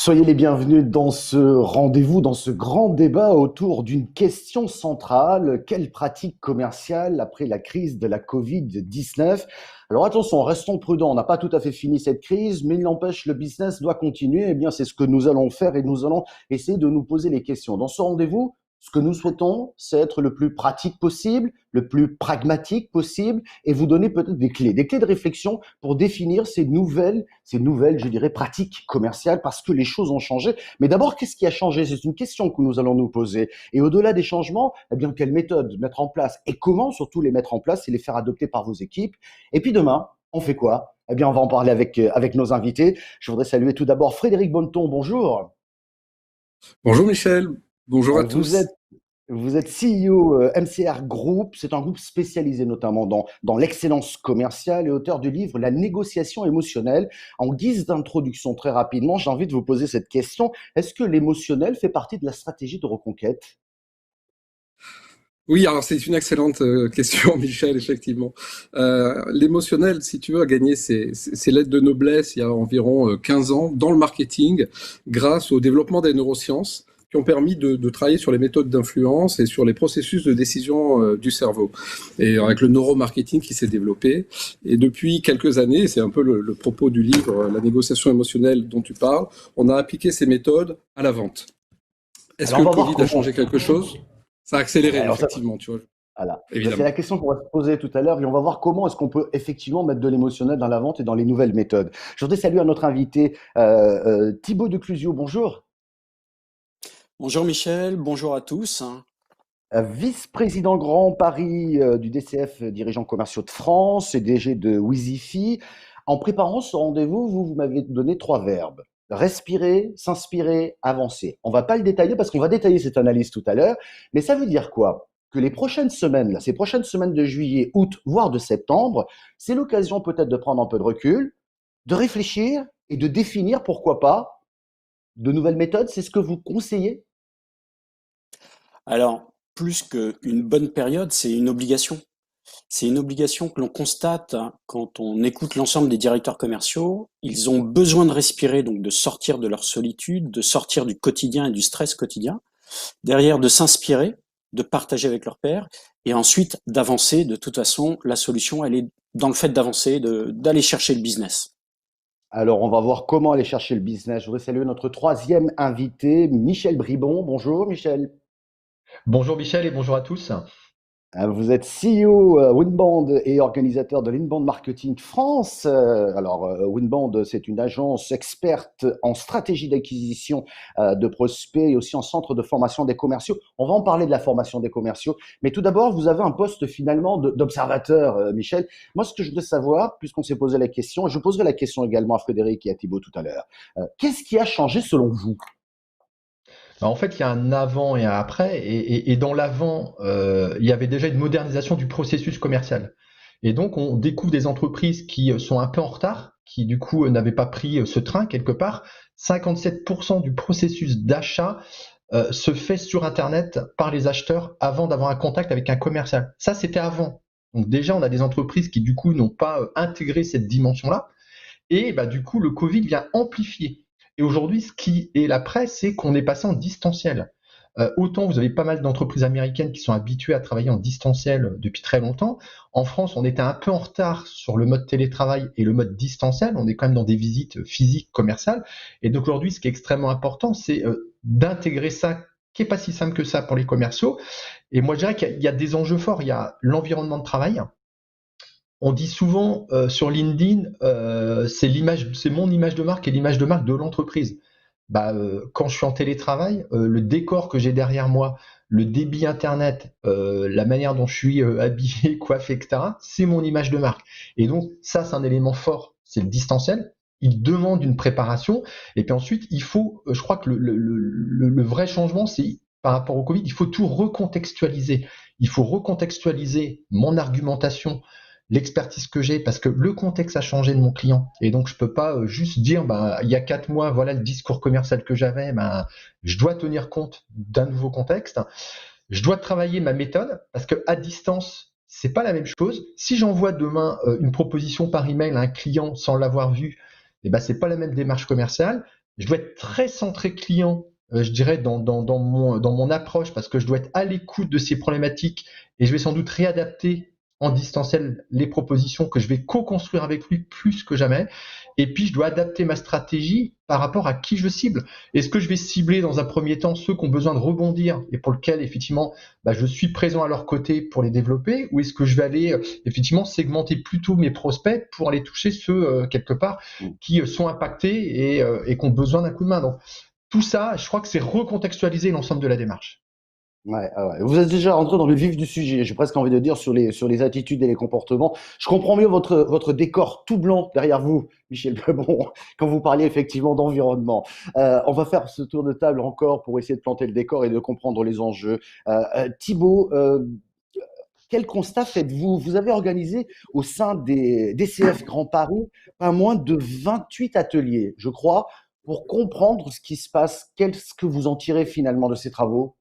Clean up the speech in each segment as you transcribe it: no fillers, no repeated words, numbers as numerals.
Soyez les bienvenus dans ce rendez-vous, dans ce grand débat autour d'une question centrale. Quelle pratique commerciale après la crise de la Covid-19? Alors attention, restons prudents, on n'a pas tout à fait fini cette crise, mais il n'empêche, le business doit continuer. Eh bien, c'est ce que nous allons faire et nous allons essayer de nous poser les questions. Dans ce rendez-vous, ce que nous souhaitons, c'est être le plus pratique possible, le plus pragmatique possible et vous donner peut-être des clés de réflexion pour définir ces nouvelles, je dirais, pratiques commerciales parce que les choses ont changé. Mais d'abord, qu'est-ce qui a changé? C'est une question que nous allons nous poser. Et au-delà des changements, eh bien, quelles méthodes mettre en place et comment surtout les mettre en place et les faire adopter par vos équipes? Et puis demain, on fait quoi? Eh bien, on va en parler avec nos invités. Je voudrais saluer tout d'abord Frédéric Bonneton. Bonjour. Bonjour Michel, bonjour à Vous tous. êtes Vous êtes CEO MCR Group, c'est un groupe spécialisé notamment dans l'excellence commerciale et auteur du livre La négociation émotionnelle. En guise d'introduction, très rapidement, j'ai envie de vous poser cette question. Est-ce que l'émotionnel fait partie de la stratégie de reconquête? Oui, alors c'est une excellente question Michel, effectivement. L'émotionnel, si tu veux, a gagné ses lettres de noblesse il y a environ 15 ans dans le marketing grâce au développement des neurosciences qui ont permis de travailler sur les méthodes d'influence et sur les processus de décision du cerveau. Et avec le neuromarketing qui s'est développé. Et depuis quelques années, c'est un peu le propos du livre, La négociation émotionnelle dont tu parles, on a appliqué ces méthodes à la vente. Est-ce Alors que on le va voir Covid a comment. changé quelque chose? Ça a accéléré, Alors ça, effectivement, tu vois, voilà. Ben, c'est évidemment. la question qu'on va se poser tout à l'heure et on va voir comment est-ce qu'on peut effectivement mettre de l'émotionnel dans la vente et dans les nouvelles méthodes. Je voudrais saluer à notre invité Thibaut de Clusio. Bonjour. Bonjour Michel, bonjour à tous. Vice-président Grand Paris du DCF Dirigeants Commerciaux de France et DG de Wizify. En préparant ce rendez-vous, vous m'avez donné trois verbes. Respirer, s'inspirer, avancer. On va pas le détailler parce qu'on va détailler cette analyse tout à l'heure, mais ça veut dire quoi? Que les prochaines semaines, là, ces prochaines semaines de juillet, août, voire de septembre, c'est l'occasion peut-être de prendre un peu de recul, de réfléchir et de définir, pourquoi pas, de nouvelles méthodes. C'est ce que vous conseillez? Alors, plus qu'une bonne période, c'est une obligation. C'est une obligation que l'on constate quand on écoute l'ensemble des directeurs commerciaux. Ils ont besoin de respirer, donc de sortir de leur solitude, de sortir du quotidien et du stress quotidien. Derrière, de s'inspirer, de partager avec leurs pairs et ensuite d'avancer. De toute façon, la solution, elle est dans le fait d'avancer, d'aller chercher le business. Alors, on va voir comment aller chercher le business. Je voudrais saluer notre troisième invité, Michel Bribon. Bonjour, Michel. Bonjour Michel et bonjour à tous. Vous êtes CEO Winbond et organisateur de l'Inbound Marketing France. Alors, Winbond, c'est une agence experte en stratégie d'acquisition de prospects et aussi en centre de formation des commerciaux. On va en parler de la formation des commerciaux. Mais tout d'abord, vous avez un poste finalement d'observateur, Michel. Moi, ce que je voudrais savoir, puisqu'on s'est posé la question, et je poserai la question également à Frédéric et à Thibaut tout à l'heure, qu'est-ce qui a changé selon vous? En fait, il y a un avant et un après, et dans l'avant, il y avait déjà une modernisation du processus commercial. Et donc, on découvre des entreprises qui sont un peu en retard, qui du coup n'avaient pas pris ce train quelque part. 57% du processus d'achat se fait sur Internet par les acheteurs avant d'avoir un contact avec un commercial. Ça, c'était avant. Donc déjà, on a des entreprises qui du coup n'ont pas intégré cette dimension-là. Et bah, du coup, le Covid vient amplifier. Et aujourd'hui, ce qui est l'après, c'est qu'on est passé en distanciel. Autant vous avez pas mal d'entreprises américaines qui sont habituées à travailler en distanciel depuis très longtemps. En France, on était un peu en retard sur le mode télétravail et le mode distanciel. On est quand même dans des visites physiques, commerciales. Et donc aujourd'hui, ce qui est extrêmement important, c'est d'intégrer ça, qui est pas si simple que ça pour les commerciaux. Et moi, je dirais qu'il y a des enjeux forts. Il y a l'environnement de travail. On dit souvent sur LinkedIn, c'est mon image de marque et l'image de marque de l'entreprise. Bah, quand je suis en télétravail, le décor que j'ai derrière moi, le débit internet, la manière dont je suis habillé, coiffé, etc., c'est mon image de marque. Et donc ça, c'est un élément fort, c'est le distanciel. Il demande une préparation. Et puis ensuite, il faut, je crois que le vrai changement, c'est par rapport au Covid, il faut tout recontextualiser. Il faut recontextualiser mon argumentation, l'expertise que j'ai, parce que le contexte a changé de mon client. Et donc, je peux pas juste dire, bah, il y a 4 mois, voilà le discours commercial que j'avais, bah, je dois tenir compte d'un nouveau contexte. Je dois travailler ma méthode, parce que à distance, c'est pas la même chose. Si j'envoie demain une proposition par email à un client sans l'avoir vu, eh ben, c'est pas la même démarche commerciale. je dois être très centré client, je dirais, dans mon approche, parce que je dois être à l'écoute de ces problématiques et je vais sans doute réadapter en distanciel les propositions que je vais co-construire avec lui plus que jamais. Et puis, je dois adapter ma stratégie par rapport à qui je cible. Est-ce que je vais cibler dans un premier temps ceux qui ont besoin de rebondir et pour lesquels, effectivement, je suis présent à leur côté pour les développer, ou est-ce que je vais aller, effectivement, segmenter plutôt mes prospects pour aller toucher ceux, quelque part, qui sont impactés et qui ont besoin d'un coup de main. Donc, tout ça, je crois que c'est recontextualiser l'ensemble de la démarche. Ouais, ah ouais. Vous êtes déjà rentré dans le vif du sujet, j'ai presque envie de dire, sur les attitudes et les comportements. Je comprends mieux votre décor tout blanc derrière vous, Michel Pebon, quand vous parliez effectivement d'environnement. On va faire ce tour de table encore pour essayer de planter le décor et de comprendre les enjeux. Thibaut, quel constat faites-vous? Vous avez organisé au sein des DCF Grand Paris pas moins de 28 ateliers, je crois, pour comprendre ce qui se passe. Qu'est-ce que vous en tirez finalement de ces travaux?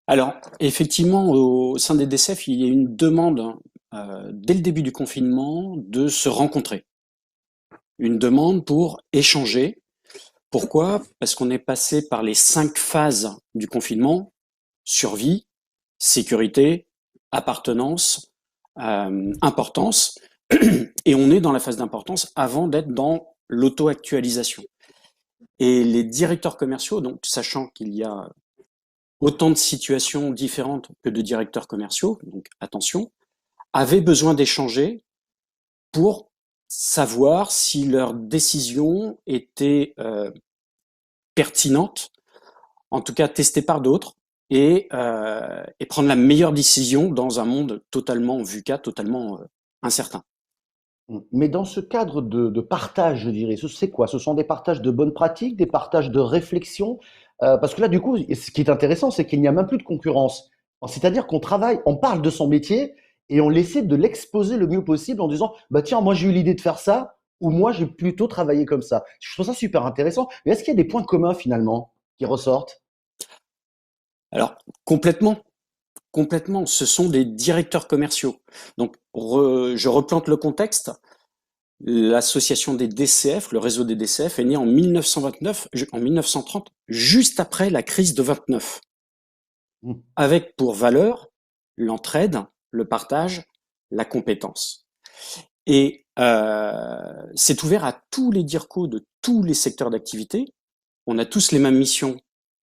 Alors, effectivement, au sein des DCF, il y a une demande dès le début du confinement de se rencontrer. Une demande pour échanger. Pourquoi? Parce qu'on est passé par les 5 phases du confinement: survie, sécurité, appartenance, importance. Et on est dans la phase d'importance avant d'être dans l'auto-actualisation. Et les directeurs commerciaux, donc sachant qu'il y a autant de situations différentes que de directeurs commerciaux, donc attention, avaient besoin d'échanger pour savoir si leur décision était pertinente, en tout cas testée par d'autres, et prendre la meilleure décision dans un monde totalement VUCA, totalement incertain. Mais dans ce cadre de partage, je dirais, c'est quoi? Ce sont des partages de bonnes pratiques, des partages de réflexion? Parce que là, du coup, ce qui est intéressant, c'est qu'il n'y a même plus de concurrence. C'est-à-dire qu'on travaille, on parle de son métier et on essaie de l'exposer le mieux possible en disant, bah tiens, moi j'ai eu l'idée de faire ça, ou moi j'ai plutôt travaillé comme ça. Je trouve ça super intéressant. Mais est-ce qu'il y a des points communs finalement qui ressortent? Alors, complètement. Complètement, ce sont des directeurs commerciaux. Donc, je replante le contexte. L'association des DCF, le réseau des DCF, est né en 1929, en 1930, juste après la crise de 29, Mm. avec pour valeur l'entraide, le partage, la compétence. Et c'est ouvert à tous les DIRCO de tous les secteurs d'activité. On a tous les mêmes missions: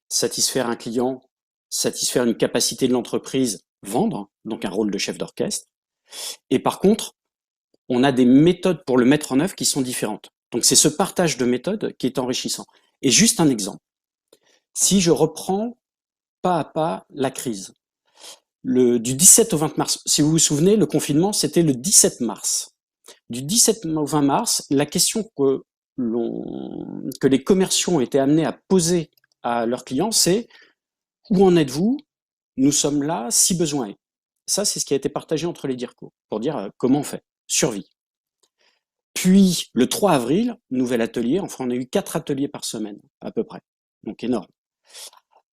satisfaire un client, satisfaire une capacité de l'entreprise, vendre, donc un rôle de chef d'orchestre. Et par contre, on a des méthodes pour le mettre en œuvre qui sont différentes. Donc c'est ce partage de méthodes qui est enrichissant. Et juste un exemple. Si je reprends pas à pas la crise, du 17 au 20 mars, si vous vous souvenez, le confinement, c'était le 17 mars. Du 17 au 20 mars, la question que les commerciaux ont été amenés à poser à leurs clients, c'est: où en êtes-vous? Nous sommes là si besoin est. Ça, c'est ce qui a été partagé entre les DIRCO pour dire comment on fait. Survie. Puis, le 3 avril, nouvel atelier. Enfin, on a eu 4 ateliers par semaine, à peu près. Donc, énorme.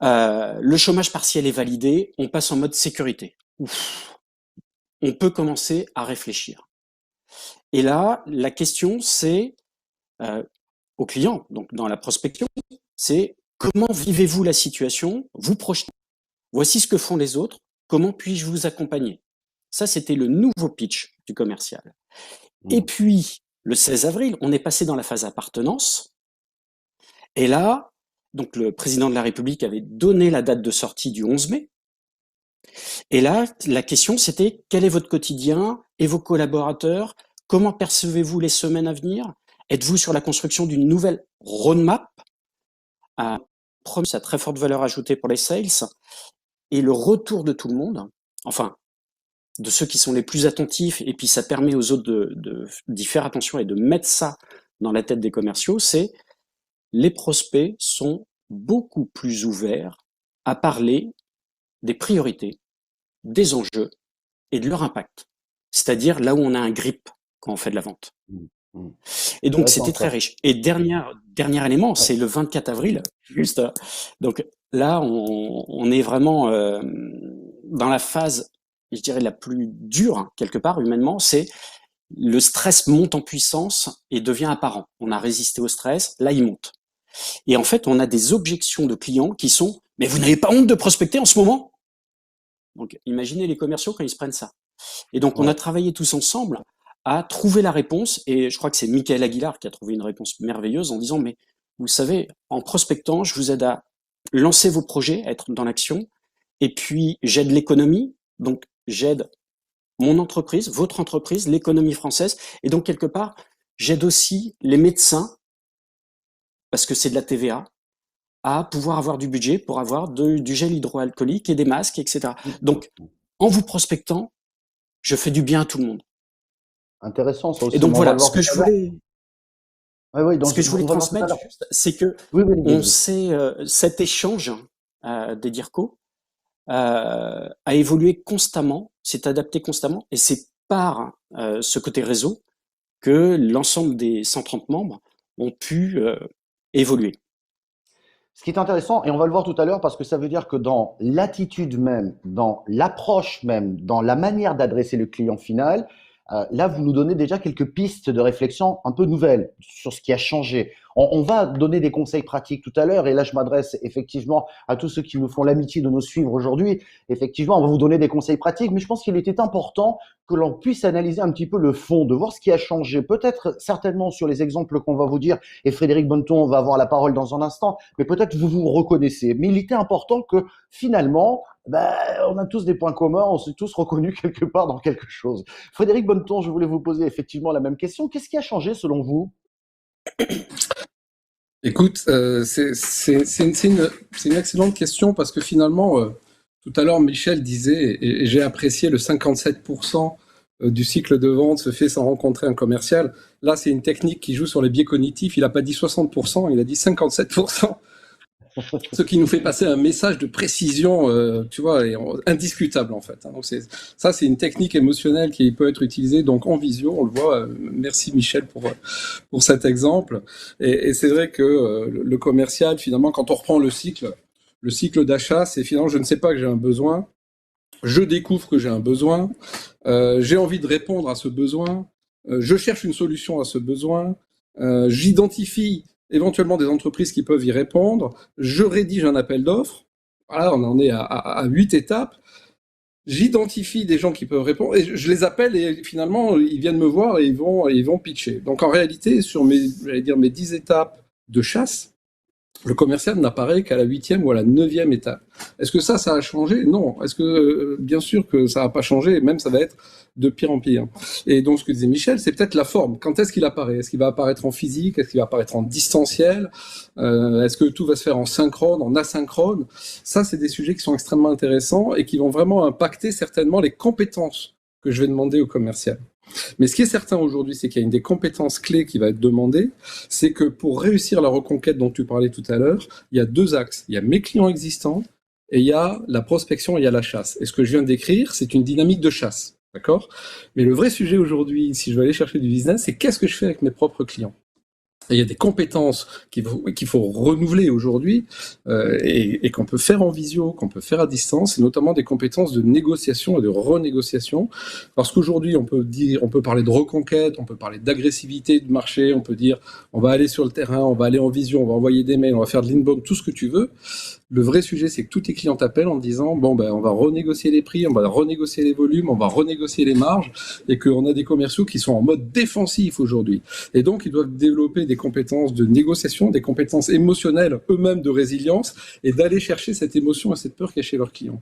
Le chômage partiel est validé. On passe en mode sécurité. Ouf. On peut commencer à réfléchir. Et là, la question, c'est aux clients, donc dans la prospection, c'est: comment vivez-vous la situation? Vous projetez. Voici ce que font les autres. Comment puis-je vous accompagner? Ça, c'était le nouveau pitch du commercial. Et puis, le 16 avril, on est passé dans la phase appartenance. Et là, donc le président de la République avait donné la date de sortie du 11 mai. Et là, la question, c'était: quel est votre quotidien et vos collaborateurs? Comment percevez-vous les semaines à venir? Êtes-vous sur la construction d'une nouvelle roadmap? Promis à très forte valeur ajoutée pour les sales. Et le retour de tout le monde, enfin, de ceux qui sont les plus attentifs, et puis ça permet aux autres d'y faire attention et de mettre ça dans la tête des commerciaux, c'est: les prospects sont beaucoup plus ouverts à parler des priorités, des enjeux et de leur impact. C'est-à-dire là où on a un grip quand on fait de la vente. Et donc c'était très riche. Et dernier élément, c'est le 24 avril, juste. Donc là, on est vraiment dans la phase, je dirais, la plus dure, quelque part, humainement. C'est: le stress monte en puissance et devient apparent. On a résisté au stress, là il monte. Et en fait, on a des objections de clients qui sont « Mais vous n'avez pas honte de prospecter en ce moment ?» Donc, imaginez les commerciaux quand ils se prennent ça. Et donc, on a travaillé tous ensemble à trouver la réponse. Et je crois que c'est Michael Aguilar qui a trouvé une réponse merveilleuse en disant « Mais vous savez, en prospectant, je vous aide à lancer vos projets, à être dans l'action. Et puis, j'aide l'économie. Donc, j'aide mon entreprise, votre entreprise, l'économie française. Et donc, quelque part, j'aide aussi les médecins, parce que c'est de la TVA, à pouvoir avoir du budget pour avoir du gel hydroalcoolique et des masques, etc. Donc, en vous prospectant, je fais du bien à tout le monde. Intéressant, ça aussi. Et donc On va voilà, le voir ce que tout je à l'heure. voulais, Oui, donc ce que je voulais on va le voir tout à transmettre, l'heure. juste, c'est que Oui, oui, on vas-y. sait, cet échange des DIRCO a évolué constamment, s'est adapté constamment, et c'est par ce côté réseau que l'ensemble des 130 membres ont pu évoluer. Ce qui est intéressant, et on va le voir tout à l'heure, parce que ça veut dire que dans l'attitude même, dans l'approche même, dans la manière d'adresser le client final, là, vous nous donnez déjà quelques pistes de réflexion un peu nouvelles sur ce qui a changé. On va donner des conseils pratiques tout à l'heure, et là, je m'adresse effectivement à tous ceux qui nous font l'amitié de nous suivre aujourd'hui. Effectivement, on va vous donner des conseils pratiques, mais je pense qu'il était important que l'on puisse analyser un petit peu le fond, de voir ce qui a changé. Peut-être certainement sur les exemples qu'on va vous dire, et Frédéric Bonneton va avoir la parole dans un instant, mais peut-être vous vous reconnaissez. Mais il était important que finalement, on a tous des points communs, on s'est tous reconnus quelque part dans quelque chose. Frédéric Bonneton, je voulais vous poser effectivement la même question. Qu'est-ce qui a changé selon vous? Écoute, c'est une excellente question parce que finalement, tout à l'heure, Michel disait, et j'ai apprécié le 57% du cycle de vente se fait sans rencontrer un commercial. Là, c'est une technique qui joue sur les biais cognitifs. Il n'a pas dit 60%, il a dit 57%. Ce qui nous fait passer un message de précision, tu vois, indiscutable en fait. Donc c'est une technique émotionnelle qui peut être utilisée donc en visio, on le voit. Merci Michel pour cet exemple. Et c'est vrai que le commercial, finalement, quand on reprend le cycle d'achat, c'est finalement je ne sais pas que j'ai un besoin, je découvre que j'ai un besoin, j'ai envie de répondre à ce besoin, je cherche une solution à ce besoin, j'identifie éventuellement des entreprises qui peuvent y répondre, je rédige un appel d'offres, voilà, on en est à 8 étapes, j'identifie des gens qui peuvent répondre, et je les appelle, et finalement, ils viennent me voir et ils vont pitcher. Donc en réalité, sur mes 10 étapes de chasse, le commercial n'apparaît qu'à la 8e ou à la 9e étape. Est-ce que ça a changé? Non. Est-ce que, bien sûr que ça n'a pas changé, et même ça va être de pire en pire. Et donc, ce que disait Michel, c'est peut-être la forme. Quand est-ce qu'il apparaît? Est-ce qu'il va apparaître en physique? Est-ce qu'il va apparaître en distanciel? Est-ce que tout va se faire en synchrone, en asynchrone? Ça, c'est des sujets qui sont extrêmement intéressants et qui vont vraiment impacter certainement les compétences que je vais demander au commercial. Mais ce qui est certain aujourd'hui, c'est qu'il y a une des compétences clés qui va être demandée, c'est que pour réussir la reconquête dont tu parlais tout à l'heure, il y a 2 axes. Il y a mes clients existants et il y a la prospection et il y a la chasse. Et ce que je viens de décrire, c'est une dynamique de chasse. D'accord? Mais le vrai sujet aujourd'hui, si je veux aller chercher du business, c'est qu'est-ce que je fais avec mes propres clients? Et il y a des compétences qu'il faut renouveler aujourd'hui et qu'on peut faire en visio, qu'on peut faire à distance, et notamment des compétences de négociation et de renégociation. Parce qu'aujourd'hui, on peut parler de reconquête, on peut parler d'agressivité du marché, on peut dire on va aller sur le terrain, on va aller en visio, on va envoyer des mails, on va faire de l'inbound, tout ce que tu veux. Le vrai sujet, c'est que tous tes clients t'appellent en disant on va renégocier les prix, on va renégocier les volumes, on va renégocier les marges, et qu'on a des commerciaux qui sont en mode défensif aujourd'hui. Et donc, ils doivent développer des compétences de négociation, des compétences émotionnelles, eux-mêmes de résilience, et d'aller chercher cette émotion et cette peur chez leurs clients.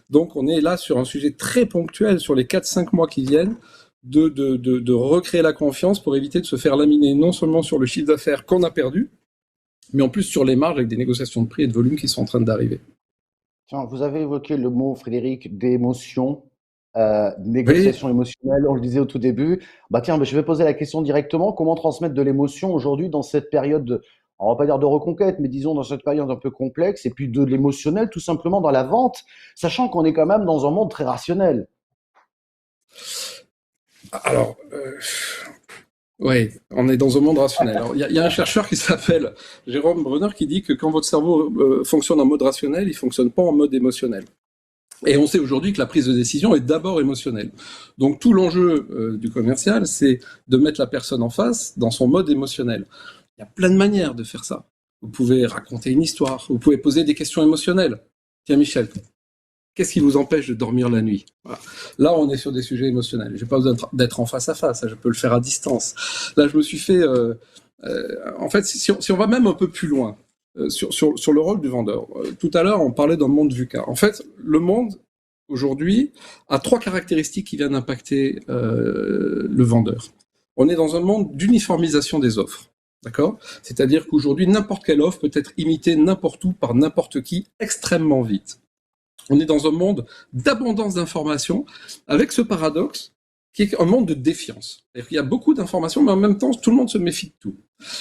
Donc, on est là sur un sujet très ponctuel sur les 4-5 mois qui viennent, de recréer la confiance pour éviter de se faire laminer non seulement sur le chiffre d'affaires qu'on a perdu, mais en plus sur les marges avec des négociations de prix et de volume qui sont en train d'arriver. Tiens, vous avez évoqué le mot, Frédéric, d'émotion, négociation émotionnelle, on le disait au tout début. Tiens, je vais poser la question directement. Comment transmettre de l'émotion aujourd'hui dans cette période, on va pas dire de reconquête, mais disons dans cette période un peu complexe, et puis de l'émotionnel tout simplement dans la vente, sachant qu'on est quand même dans un monde très rationnel. Alors, oui, on est dans un monde rationnel. Il y a un chercheur qui s'appelle Jérôme Brunner qui dit que quand votre cerveau fonctionne en mode rationnel, il fonctionne pas en mode émotionnel. Et on sait aujourd'hui que la prise de décision est d'abord émotionnelle. Donc tout l'enjeu du commercial, c'est de mettre la personne en face dans son mode émotionnel. Il y a plein de manières de faire ça. Vous pouvez raconter une histoire, vous pouvez poser des questions émotionnelles. Tiens Michel, qu'est-ce qui vous empêche de dormir la nuit? Voilà. Là, on est sur des sujets émotionnels. Je n'ai pas besoin d'être en face à face, je peux le faire à distance. Là, je me suis fait... en fait, si on va même un peu plus loin, sur le rôle du vendeur. Tout à l'heure, on parlait d'un monde VUCA. En fait, le monde, aujourd'hui, a 3 caractéristiques qui viennent impacter le vendeur. On est dans un monde d'uniformisation des offres. D'accord? C'est-à-dire qu'aujourd'hui, n'importe quelle offre peut être imitée n'importe où par n'importe qui extrêmement vite. On est dans un monde d'abondance d'informations avec ce paradoxe qui est un monde de défiance. C'est-à-dire qu'il y a beaucoup d'informations, mais en même temps, tout le monde se méfie de tout.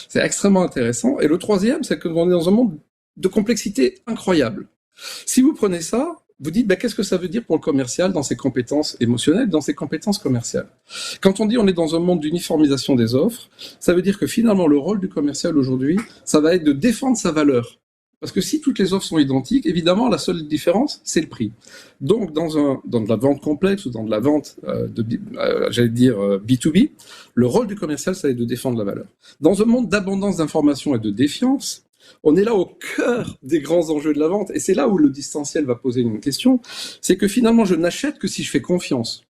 C'est extrêmement intéressant. Et le troisième, c'est qu'on est dans un monde de complexité incroyable. Si vous prenez ça, vous dites, qu'est-ce que ça veut dire pour le commercial dans ses compétences émotionnelles, dans ses compétences commerciales? Quand on dit on est dans un monde d'uniformisation des offres, ça veut dire que finalement, le rôle du commercial aujourd'hui, ça va être de défendre sa valeur. Parce que si toutes les offres sont identiques, évidemment, la seule différence, c'est le prix. Donc, dans de la vente complexe ou dans de la vente, j'allais dire B2B, le rôle du commercial, ça va être de défendre la valeur. Dans un monde d'abondance d'informations et de défiance, on est là au cœur des grands enjeux de la vente. Et c'est là où le distanciel va poser une question. C'est que finalement, je n'achète que si je fais confiance.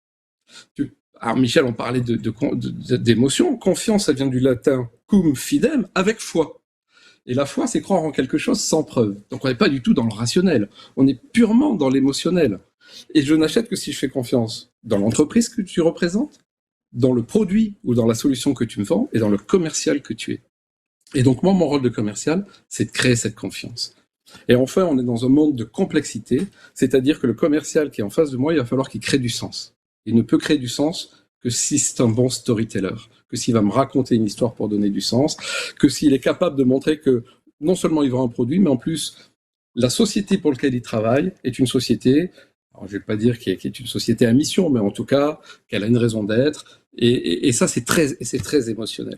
Alors, Michel, on parlait d'émotion. Confiance, ça vient du latin cum fidem, avec foi. Et la foi, c'est croire en quelque chose sans preuve. Donc on n'est pas du tout dans le rationnel, on est purement dans l'émotionnel. Et je n'achète que si je fais confiance dans l'entreprise que tu représentes, dans le produit ou dans la solution que tu me vends, et dans le commercial que tu es. Et donc moi, mon rôle de commercial, c'est de créer cette confiance. Et enfin, on est dans un monde de complexité, c'est-à-dire que le commercial qui est en face de moi, il va falloir qu'il crée du sens. Il ne peut créer du sens que si c'est un bon storyteller, que s'il va me raconter une histoire pour donner du sens, que s'il est capable de montrer que non seulement il vend un produit, mais en plus, la société pour laquelle il travaille est une société, alors je ne vais pas dire qu'elle est une société à mission, mais en tout cas, qu'elle a une raison d'être, et ça, c'est très émotionnel.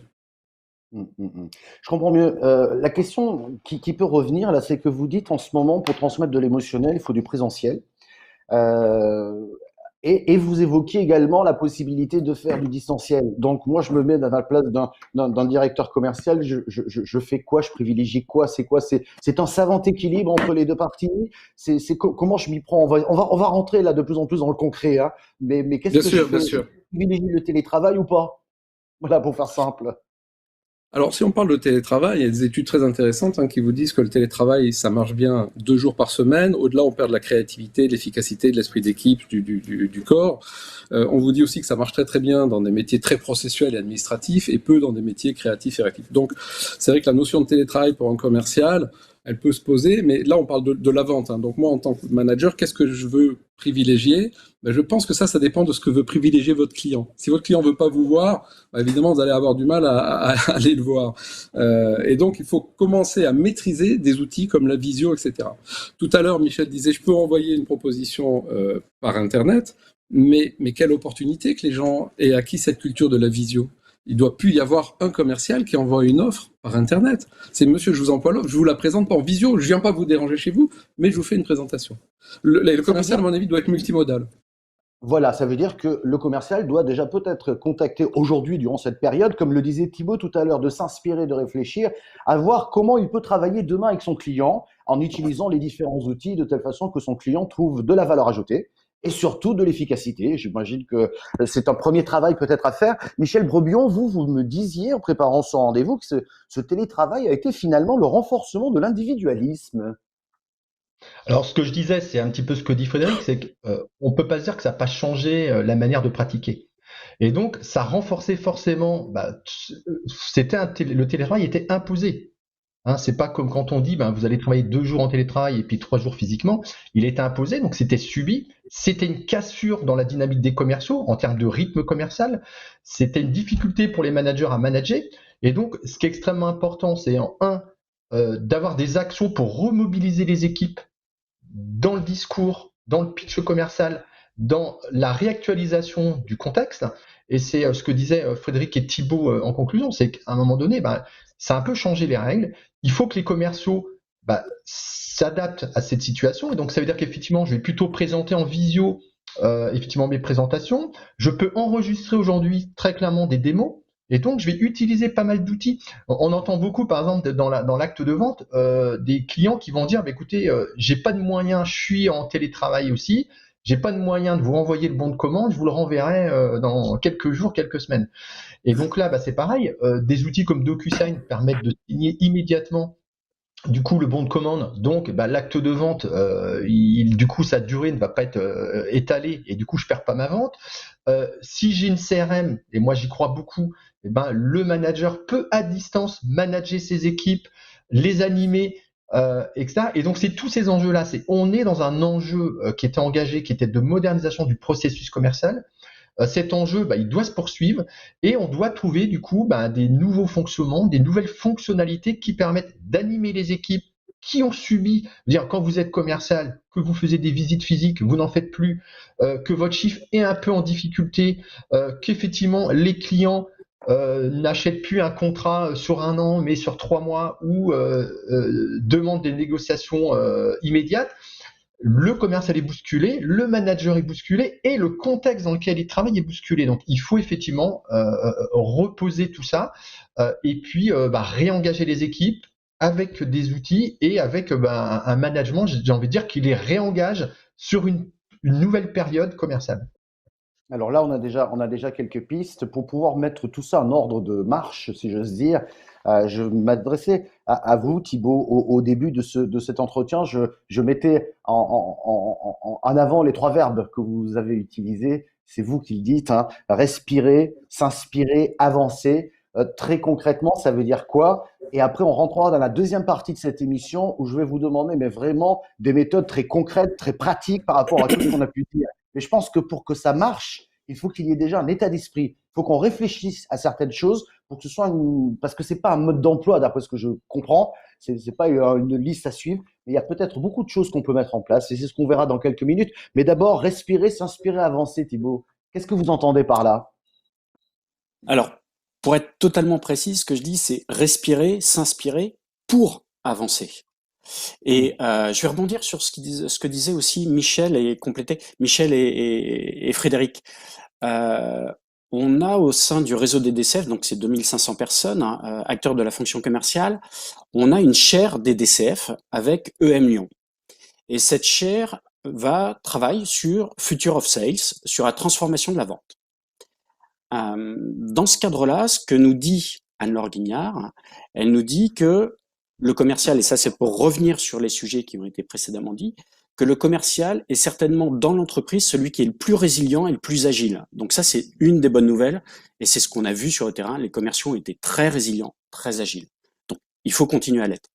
Je comprends mieux. La question qui peut revenir, là, c'est que vous dites en ce moment, pour transmettre de l'émotionnel, il faut du présentiel. Et vous évoquiez également la possibilité de faire du distanciel. Donc, moi, je me mets dans la place d'un directeur commercial. Je fais quoi? Je privilégie quoi? C'est quoi? C'est un savant équilibre entre les deux parties. Comment je m'y prends? On va rentrer là de plus en plus dans le concret. Hein. Mais qu'est-ce que je fais? Je privilégie le télétravail ou pas? Voilà, pour faire simple. Alors, si on parle de télétravail, il y a des études très intéressantes qui vous disent que le télétravail, ça marche bien 2 jours par semaine. Au-delà, on perd de la créativité, de l'efficacité, de l'esprit d'équipe, du corps. On vous dit aussi que ça marche très très bien dans des métiers très processuels et administratifs et peu dans des métiers créatifs et réactifs. Donc, c'est vrai que la notion de télétravail pour un commercial, elle peut se poser, mais là, on parle de la vente. Donc, moi, en tant que manager, qu'est-ce que je veux privilégier? Je pense que ça dépend de ce que veut privilégier votre client. Si votre client veut pas vous voir, évidemment, vous allez avoir du mal à aller le voir. Et donc, il faut commencer à maîtriser des outils comme la visio, etc. Tout à l'heure, Michel disait, je peux envoyer une proposition par Internet, mais quelle opportunité que les gens aient acquis cette culture de la visio. Il doit plus y avoir un commercial qui envoie une offre par Internet. C'est monsieur, je vous envoie l'offre, je vous la présente pas en visio, je viens pas vous déranger chez vous, mais je vous fais une présentation. Le commercial, à mon avis, doit être multimodal. Voilà, ça veut dire que le commercial doit déjà peut-être contacter aujourd'hui, durant cette période, comme le disait Thibaut tout à l'heure, de s'inspirer, de réfléchir, à voir comment il peut travailler demain avec son client en utilisant les différents outils de telle façon que son client trouve de la valeur ajoutée et surtout de l'efficacité. J'imagine que c'est un premier travail peut-être à faire. Michel Brebion, vous me disiez en préparant ce rendez-vous que ce télétravail a été finalement le renforcement de l'individualisme. Alors, ce que je disais, c'est un petit peu ce que dit Frédéric, c'est qu'on ne peut pas se dire que ça n'a pas changé la manière de pratiquer. Et donc, ça renforçait forcément, le télétravail était imposé. Hein, c'est pas comme quand on dit, vous allez travailler 2 jours en télétravail et puis 3 jours physiquement. Il était imposé, donc c'était subi. C'était une cassure dans la dynamique des commerciaux en termes de rythme commercial. C'était une difficulté pour les managers à manager. Et donc, ce qui est extrêmement important, c'est d'avoir des actions pour remobiliser les équipes dans le discours, dans le pitch commercial, dans la réactualisation du contexte. Et c'est ce que disaient Frédéric et Thibaut en conclusion, c'est qu'à un moment donné, ça a un peu changé les règles. Il faut que les commerciaux s'adapte à cette situation. Et donc, ça veut dire qu'effectivement, je vais plutôt présenter en visio effectivement mes présentations. Je peux enregistrer aujourd'hui très clairement des démos. Et donc, je vais utiliser pas mal d'outils. On entend beaucoup, par exemple, dans l'acte de vente, des clients qui vont dire, écoutez, j'ai pas de moyens, je suis en télétravail aussi, j'ai pas de moyen de vous renvoyer le bon de commande, je vous le renverrai dans quelques jours, quelques semaines. Et donc là, c'est pareil, des outils comme DocuSign permettent de signer immédiatement du coup le bon de commande. Donc l'acte de vente, du coup sa durée ne va pas être étalée et du coup je perds pas ma vente. Si j'ai une CRM, et moi j'y crois beaucoup, le manager peut à distance manager ses équipes, les animer, etc. Et donc c'est tous ces enjeux-là. On est dans un enjeu qui était engagé, qui était de modernisation du processus commercial. Cet enjeu, il doit se poursuivre et on doit trouver du coup des nouveaux fonctionnements, des nouvelles fonctionnalités qui permettent d'animer les équipes qui ont subi, dire quand vous êtes commercial, que vous faisiez des visites physiques, vous n'en faites plus, que votre chiffre est un peu en difficulté, qu'effectivement les clients n'achètent plus un contrat sur 1 an mais sur 3 mois ou demandent des négociations immédiates. Le commercial est bousculé, le manager est bousculé et le contexte dans lequel il travaille est bousculé. Donc, il faut effectivement reposer tout ça et puis réengager les équipes avec des outils et avec un management, j'ai envie de dire, qui les réengage sur une nouvelle période commerciale. Alors là, on a déjà quelques pistes pour pouvoir mettre tout ça en ordre de marche, si j'ose dire. Je m'adressais à vous, Thibaut, au début de cet entretien. Je mettais en avant les 3 verbes que vous avez utilisés. C'est vous qui le dites, hein. Respirer, s'inspirer, avancer. Très concrètement, ça veut dire quoi? Et après, on rentrera dans la deuxième partie de cette émission où je vais vous demander, mais vraiment, des méthodes très concrètes, très pratiques par rapport à tout ce qu'on a pu dire. Mais je pense que pour que ça marche, il faut qu'il y ait déjà un état d'esprit. Il faut qu'on réfléchisse à certaines choses pour que ce soit parce que c'est pas un mode d'emploi, d'après ce que je comprends. C'est pas une liste à suivre, mais il y a peut-être beaucoup de choses qu'on peut mettre en place et c'est ce qu'on verra dans quelques minutes. Mais d'abord, respirer, s'inspirer, avancer, Thibaut. Qu'est-ce que vous entendez par là? Alors, pour être totalement précis, ce que je dis, c'est respirer, s'inspirer pour avancer. Et je vais rebondir sur ce que disaient aussi Michel et Frédéric. On a au sein du réseau des DCF, donc c'est 2500 personnes, acteurs de la fonction commerciale, on a une chaire des DCF avec EM Lyon. Et cette chaire travaille sur Future of Sales, sur la transformation de la vente. Dans ce cadre-là, ce que nous dit Anne-Laure Guignard, elle nous dit que le commercial, et ça c'est pour revenir sur les sujets qui ont été précédemment dits, que le commercial est certainement dans l'entreprise celui qui est le plus résilient et le plus agile. Donc ça c'est une des bonnes nouvelles et c'est ce qu'on a vu sur le terrain. Les commerciaux ont été très résilients, très agiles. Donc il faut continuer à l'être.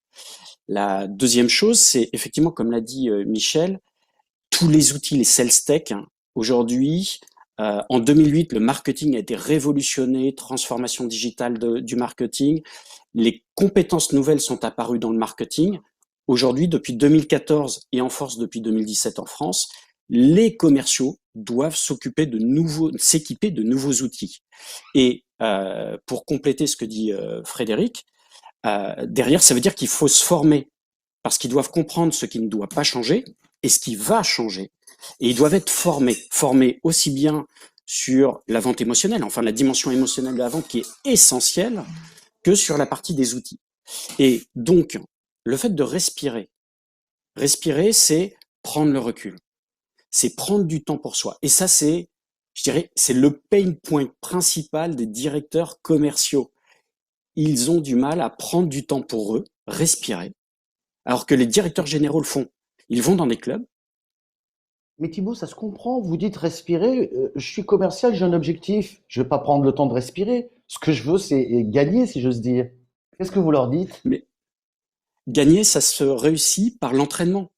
La deuxième chose, c'est effectivement, comme l'a dit Michel, tous les outils, les sales tech, aujourd'hui, en 2008, le marketing a été révolutionné, transformation digitale du marketing. Les compétences nouvelles sont apparues dans le marketing. Aujourd'hui, depuis 2014 et en force depuis 2017 en France, les commerciaux doivent s'équiper de nouveaux outils. Et pour compléter ce que dit Frédéric, derrière, ça veut dire qu'il faut se former parce qu'ils doivent comprendre ce qui ne doit pas changer et ce qui va changer. Et ils doivent être formés aussi bien sur la vente émotionnelle, enfin la dimension émotionnelle de la vente qui est essentielle, que sur la partie des outils. Et donc, le fait de respirer, c'est prendre le recul, c'est prendre du temps pour soi. Et ça, c'est le pain point principal des directeurs commerciaux. Ils ont du mal à prendre du temps pour eux, respirer, alors que les directeurs généraux le font. Ils vont dans des clubs. Mais Thibaut, ça se comprend. Vous dites respirer. Je suis commercial, j'ai un objectif. Je ne vais pas prendre le temps de respirer. Ce que je veux, c'est gagner, si j'ose dire. Qu'est-ce que vous leur dites? Mais gagner, ça se réussit par l'entraînement.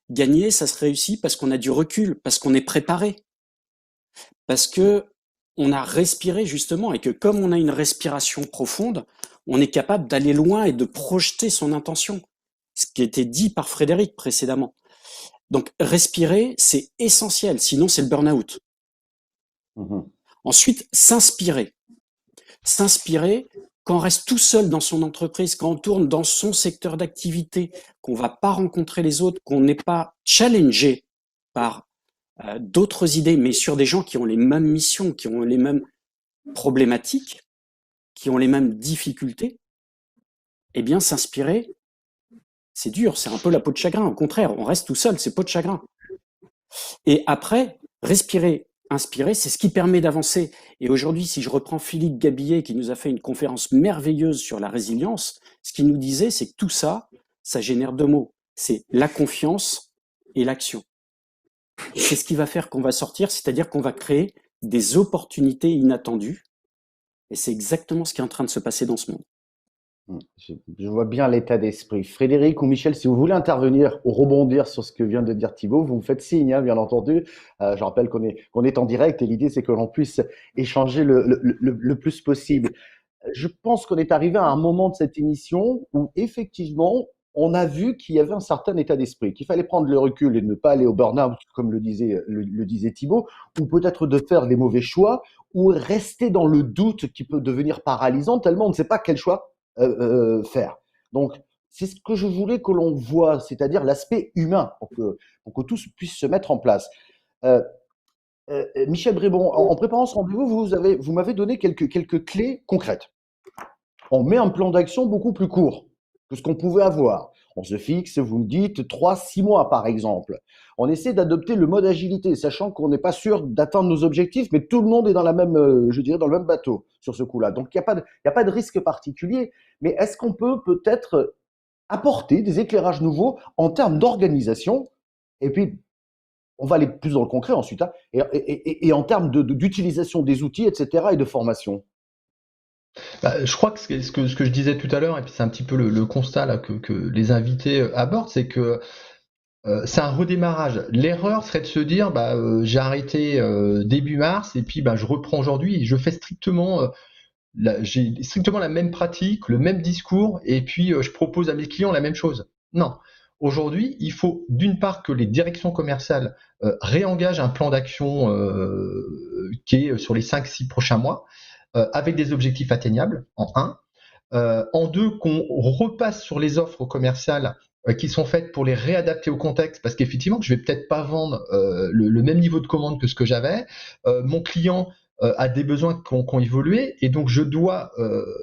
Gagner, ça se réussit parce qu'on a du recul, parce qu'on est préparé, parce que on a respiré justement et que comme on a une respiration profonde, on est capable d'aller loin et de projeter son intention. Ce qui a été dit par Frédéric précédemment. Donc respirer, c'est essentiel, sinon c'est le burn-out. Ensuite, s'inspirer. S'inspirer, quand on reste tout seul dans son entreprise, quand on tourne dans son secteur d'activité, qu'on va pas rencontrer les autres, qu'on n'est pas challengé par d'autres idées, mais sur des gens qui ont les mêmes missions, qui ont les mêmes problématiques, qui ont les mêmes difficultés, eh bien, s'inspirer, c'est dur, c'est un peu la peau de chagrin. Au contraire, on reste tout seul, c'est peau de chagrin. Et après, respirer, inspirer, c'est ce qui permet d'avancer. Et aujourd'hui, si je reprends Philippe Gabillet, qui nous a fait une conférence merveilleuse sur la résilience, ce qu'il nous disait, c'est que tout ça, ça génère 2 mots. C'est la confiance et l'action. Et c'est ce qui va faire qu'on va sortir, c'est-à-dire qu'on va créer des opportunités inattendues. Et c'est exactement ce qui est en train de se passer dans ce monde. Je vois bien l'état d'esprit. Frédéric ou Michel, si vous voulez intervenir ou rebondir sur ce que vient de dire Thibaut, vous me faites signe, hein, bien entendu. Je rappelle qu'on est en direct et l'idée, c'est que l'on puisse échanger le plus possible. Je pense qu'on est arrivé à un moment de cette émission où, effectivement, on a vu qu'il y avait un certain état d'esprit, qu'il fallait prendre le recul et ne pas aller au burn-out, comme le disait Thibaut, ou peut-être de faire des mauvais choix, ou rester dans le doute qui peut devenir paralysant tellement on ne sait pas quel choix faire. Donc, c'est ce que je voulais que l'on voit, c'est-à-dire l'aspect humain, pour que tout puisse se mettre en place. Euh, Michel Brébon, en préparant ce rendez-vous, vous m'avez donné quelques clés concrètes. On met un plan d'action beaucoup plus court que ce qu'on pouvait avoir. On se fixe, vous me dites, 3-6 mois par exemple. On essaie d'adopter le mode agilité, sachant qu'on n'est pas sûr d'atteindre nos objectifs, mais tout le monde est dans la même, je dirais, dans le même bateau sur ce coup-là. Donc il n'y a pas de risque particulier. Mais est-ce qu'on peut peut-être apporter des éclairages nouveaux en termes d'organisation? Et puis, on va aller plus dans le concret ensuite, hein, et en termes d'utilisation des outils, etc., et de formation. Bah, je crois que ce que je disais tout à l'heure, et puis c'est un petit peu le constat là, que les invités abordent, c'est que c'est un redémarrage. L'erreur serait de se dire bah, j'ai arrêté début mars et puis bah, je reprends aujourd'hui et je fais strictement, j'ai strictement la même pratique, le même discours et puis je propose à mes clients la même chose. Non. Aujourd'hui, il faut d'une part que les directions commerciales réengagent un plan d'action qui est sur les 5-6 prochains mois avec des objectifs atteignables, en un. En deux, qu'on repasse sur les offres commerciales qui sont faites pour les réadapter au contexte, parce qu'effectivement, je vais peut-être pas vendre le même niveau de commande que ce que j'avais. Mon client a des besoins qui ont évolué, et donc je dois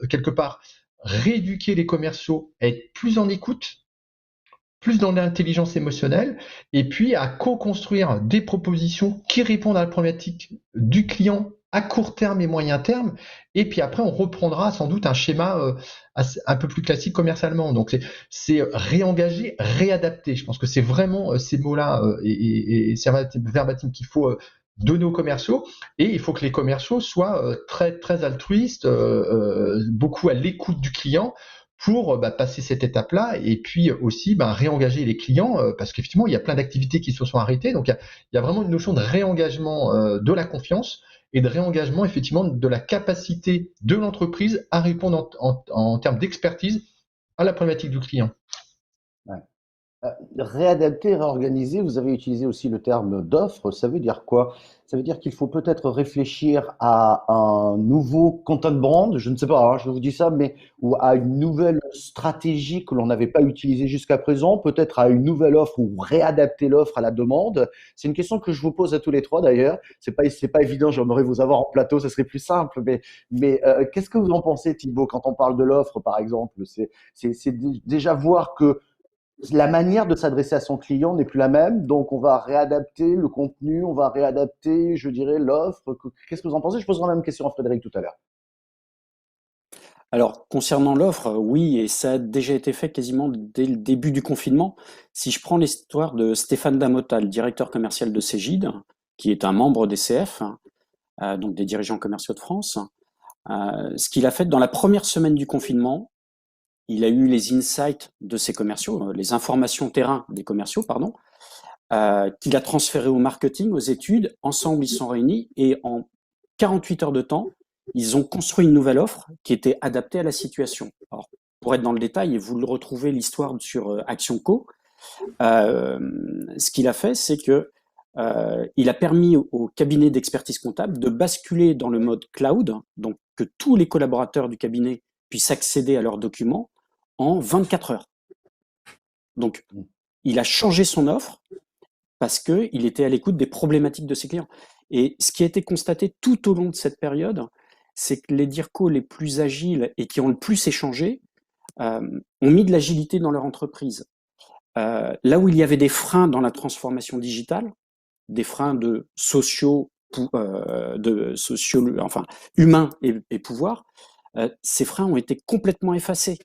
quelque part rééduquer les commerciaux, être plus en écoute, plus dans l'intelligence émotionnelle, et puis à co-construire des propositions qui répondent à la problématique du client à court terme et moyen terme, et puis après on reprendra sans doute un schéma un peu plus classique commercialement. Donc c'est réengager, réadapter. Je pense que c'est vraiment ces mots-là et c'est verbatim qu'il faut donner aux commerciaux, et il faut que les commerciaux soient très très altruistes, beaucoup à l'écoute du client, pour passer cette étape-là et puis aussi réengager les clients parce qu'effectivement il y a plein d'activités qui se sont arrêtées, donc il y a vraiment une notion de réengagement de la confiance et de réengagement effectivement de la capacité de l'entreprise à répondre en termes d'expertise à la problématique du client. Ouais. Réadapter, réorganiser, vous avez utilisé aussi le terme d'offre, ça veut dire quoi? Ça veut dire qu'il faut peut-être réfléchir à un nouveau content brand, je ne sais pas, hein, je vous dis ça, mais ou à une nouvelle stratégie que l'on n'avait pas utilisée jusqu'à présent, peut-être à une nouvelle offre ou réadapter l'offre à la demande. C'est une question que je vous pose à tous les trois d'ailleurs. C'est pas évident, j'aimerais vous avoir en plateau, ça serait plus simple, mais qu'est-ce que vous en pensez, Thibaut, quand on parle de l'offre, par exemple? C'est déjà voir que la manière de s'adresser à son client n'est plus la même, donc on va réadapter le contenu, on va réadapter, je dirais, l'offre. Qu'est-ce que vous en pensez? Je poserai la même question à Frédéric tout à l'heure. Alors, concernant l'offre, oui, et ça a déjà été fait quasiment dès le début du confinement. Si je prends l'histoire de Stéphane Damota, le directeur commercial de Cégide, qui est un membre des CF, donc des dirigeants commerciaux de France, ce qu'il a fait dans la première semaine du confinement, il a eu les insights de ses commerciaux, les informations terrain des commerciaux, pardon, qu'il a transféré au marketing, aux études. Ensemble, ils sont réunis et en 48 heures de temps, ils ont construit une nouvelle offre qui était adaptée à la situation. Alors, pour être dans le détail, et vous le retrouvez l'histoire sur Action Co, ce qu'il a fait, c'est que il a permis au cabinet d'expertise comptable de basculer dans le mode cloud, donc que tous les collaborateurs du cabinet puissent accéder à leurs documents en 24 heures. Donc, il a changé son offre parce qu'il était à l'écoute des problématiques de ses clients. Et ce qui a été constaté tout au long de cette période, c'est que les DIRCO les plus agiles et qui ont le plus échangé ont mis de l'agilité dans leur entreprise. Là où il y avait des freins dans la transformation digitale, des freins humains et pouvoir, ces freins ont été complètement effacés.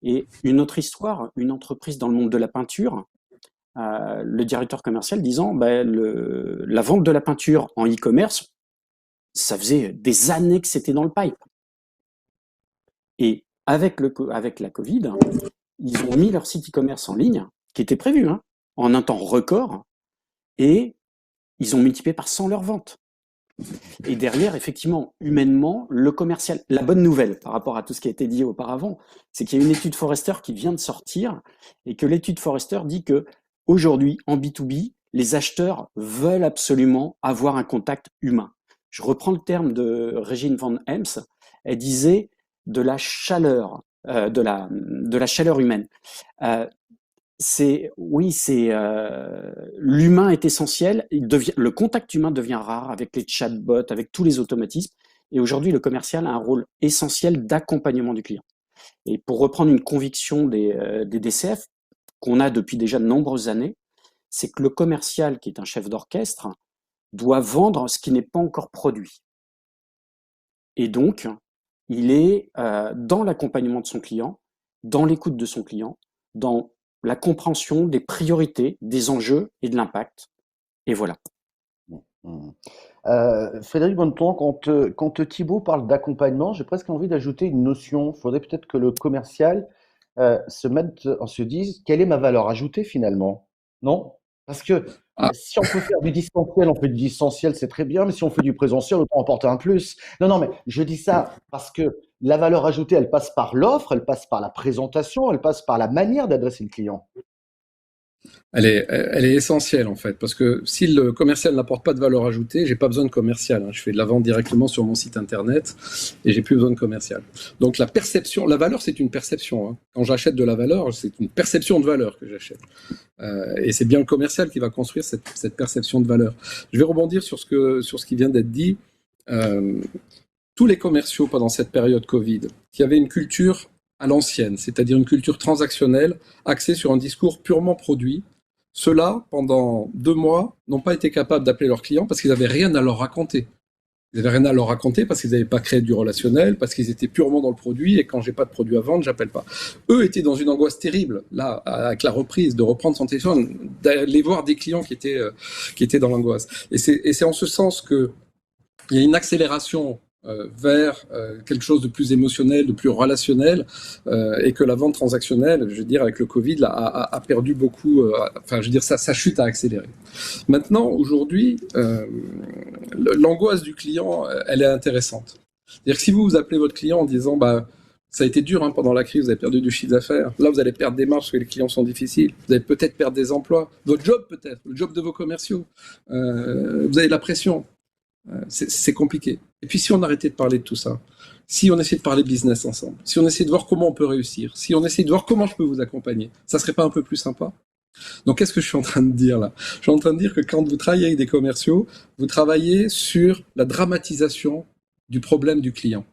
Et une autre histoire, une entreprise dans le monde de la peinture, le directeur commercial disant la vente de la peinture en e-commerce, ça faisait des années que c'était dans le pipe. Et avec la Covid, ils ont mis leur site e-commerce en ligne, qui était prévu, en un temps record, et ils ont multiplié par 100 leurs ventes. Et derrière, effectivement, humainement, le commercial. La bonne nouvelle par rapport à tout ce qui a été dit auparavant, c'est qu'il y a une étude Forrester qui vient de sortir et que l'étude Forrester dit que aujourd'hui, en B2B, les acheteurs veulent absolument avoir un contact humain. Je reprends le terme de Régine Van Hems. Elle disait de la chaleur, de la chaleur humaine. L'humain est essentiel. Le contact humain devient rare avec les chatbots, avec tous les automatismes. Et aujourd'hui, le commercial a un rôle essentiel d'accompagnement du client. Et pour reprendre une conviction des DCF qu'on a depuis déjà de nombreuses années, c'est que le commercial, qui est un chef d'orchestre, doit vendre ce qui n'est pas encore produit. Et donc, il est dans l'accompagnement de son client, dans l'écoute de son client, dans la compréhension des priorités, des enjeux et de l'impact. Et voilà. Frédéric Bonneton, quand Thibaut parle d'accompagnement, j'ai presque envie d'ajouter une notion. Il faudrait peut-être que le commercial se dise quelle est ma valeur ajoutée finalement, non? Parce que si on peut faire du distanciel, on fait du distanciel, c'est très bien, mais si on fait du présentiel, autant emporter un plus. Non, mais je dis ça parce que la valeur ajoutée, elle passe par l'offre, elle passe par la présentation, elle passe par la manière d'adresser le client. Elle est essentielle en fait, parce que si le commercial n'apporte pas de valeur ajoutée, j'ai pas besoin de commercial. Je fais de la vente directement sur mon site internet et j'ai plus besoin de commercial. Donc la perception, la valeur, c'est une perception. Quand j'achète de la valeur, c'est une perception de valeur que j'achète. Et c'est bien le commercial qui va construire cette perception de valeur. Je vais rebondir sur ce qui vient d'être dit. Tous les commerciaux pendant cette période Covid, qui avaient une culture à l'ancienne, c'est-à-dire une culture transactionnelle axée sur un discours purement produit, ceux-là, pendant 2 mois, n'ont pas été capables d'appeler leurs clients parce qu'ils n'avaient rien à leur raconter. Ils n'avaient rien à leur raconter parce qu'ils n'avaient pas créé du relationnel, parce qu'ils étaient purement dans le produit, et quand j'ai pas de produit à vendre, j'appelle pas. Eux étaient dans une angoisse terrible, là, avec la reprise, de reprendre son téléphone, d'aller voir des clients qui étaient dans l'angoisse. Et c'est en ce sens que il y a une accélération vers quelque chose de plus émotionnel, de plus relationnel, et que la vente transactionnelle, je veux dire, avec le Covid, là, a perdu beaucoup. Enfin, je veux dire, sa chute a accéléré. Maintenant, aujourd'hui, l'angoisse du client, elle est intéressante. C'est-à-dire que si vous appelez votre client en disant, ça a été dur pendant la crise, vous avez perdu du chiffre d'affaires. Là, vous allez perdre des marges parce que les clients sont difficiles. Vous allez peut-être perdre des emplois, votre job peut-être, le job de vos commerciaux. Vous avez de la pression. C'est compliqué. Et puis si on arrêtait de parler de tout ça, si on essayait de parler business ensemble, si on essayait de voir comment on peut réussir, si on essayait de voir comment je peux vous accompagner, ça serait pas un peu plus sympa? Donc qu'est-ce que je suis en train de dire là? Je suis en train de dire que quand vous travaillez avec des commerciaux, vous travaillez sur la dramatisation du problème du client.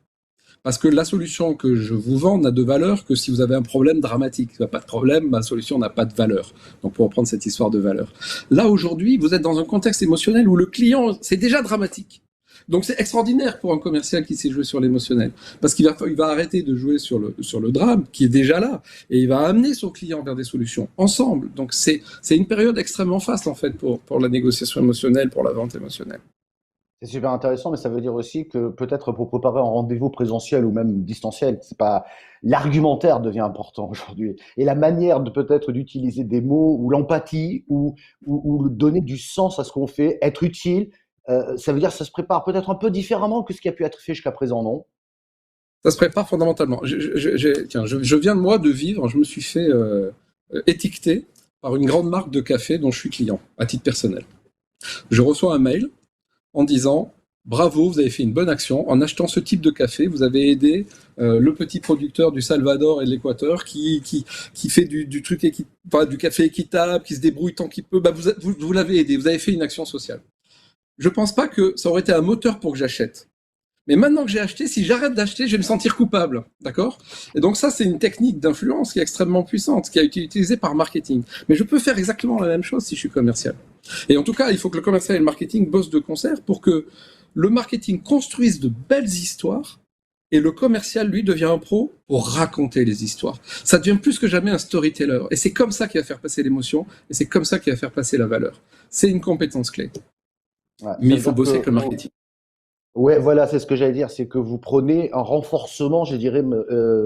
Parce que la solution que je vous vends n'a de valeur que si vous avez un problème dramatique. Il n'y a pas de problème, ma solution n'a pas de valeur. Donc pour reprendre cette histoire de valeur. Là aujourd'hui, vous êtes dans un contexte émotionnel où le client, c'est déjà dramatique. Donc c'est extraordinaire pour un commercial qui sait jouer sur l'émotionnel. Parce qu'il va arrêter de jouer sur le drame, qui est déjà là, et il va amener son client vers des solutions ensemble. Donc c'est une période extrêmement faste en fait pour la négociation émotionnelle, pour la vente émotionnelle. C'est super intéressant, mais ça veut dire aussi que peut-être pour préparer un rendez-vous présentiel ou même distanciel, c'est pas l'argumentaire devient important aujourd'hui, et la manière de peut-être d'utiliser des mots ou l'empathie ou donner du sens à ce qu'on fait, être utile, ça veut dire que ça se prépare peut-être un peu différemment que ce qui a pu être fait jusqu'à présent, non? Ça se prépare fondamentalement. Je viens de vivre, je me suis fait étiqueter par une grande marque de café dont je suis client, à titre personnel. Je reçois un mail en disant bravo, vous avez fait une bonne action. En achetant ce type de café, vous avez aidé le petit producteur du Salvador et de l'Équateur qui fait du truc du café équitable, qui se débrouille tant qu'il peut. Bah, vous l'avez aidé, vous avez fait une action sociale. Je pense pas que ça aurait été un moteur pour que j'achète. Mais maintenant que j'ai acheté, si j'arrête d'acheter, je vais me sentir coupable, d'accord? Et donc ça, c'est une technique d'influence qui est extrêmement puissante, qui a été utilisée par marketing. Mais je peux faire exactement la même chose si je suis commercial. Et en tout cas, il faut que le commercial et le marketing bossent de concert pour que le marketing construise de belles histoires et le commercial, lui, devient un pro pour raconter les histoires. Ça devient plus que jamais un storyteller. Et c'est comme ça qu'il va faire passer l'émotion et c'est comme ça qu'il va faire passer la valeur. C'est une compétence clé. Ouais, Mais ça il veut faut dire bosser que avec le marketing. ouais, voilà, c'est ce que j'allais dire, c'est que vous prenez un renforcement, je dirais,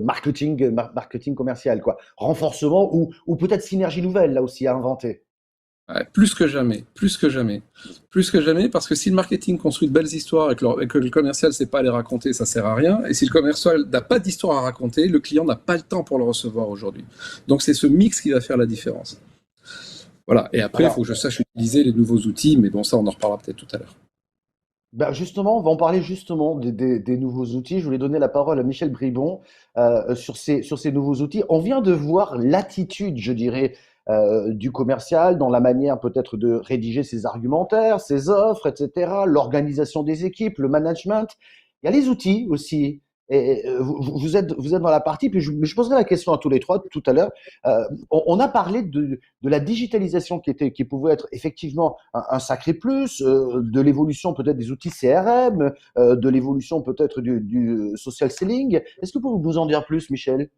marketing commercial, quoi. Renforcement ou peut-être synergie nouvelle, là aussi, à inventer. Ouais, plus que jamais, plus que jamais. Plus que jamais, parce que si le marketing construit de belles histoires et que le commercial ne sait pas les raconter, ça sert à rien. Et si le commercial n'a pas d'histoire à raconter, le client n'a pas le temps pour le recevoir aujourd'hui. Donc c'est ce mix qui va faire la différence. Voilà. Et après, il faut Alors, que je sache utiliser les nouveaux outils, mais bon, ça, on en reparlera peut-être tout à l'heure. ben justement, on va en parler justement des nouveaux outils. Je voulais donner la parole à Michel Bribon sur ces nouveaux outils. On vient de voir l'attitude, je dirais, du commercial dans la manière peut-être de rédiger ses argumentaires, ses offres, etc., l'organisation des équipes, le management. Il y a les outils aussi. Vous êtes dans la partie, puis je poserai la question à tous les trois tout à l'heure. On a parlé de la digitalisation qui pouvait être effectivement un sacré plus, de l'évolution peut-être des outils CRM, de l'évolution peut-être du social selling. Est-ce que vous pouvez nous en dire plus, Michel?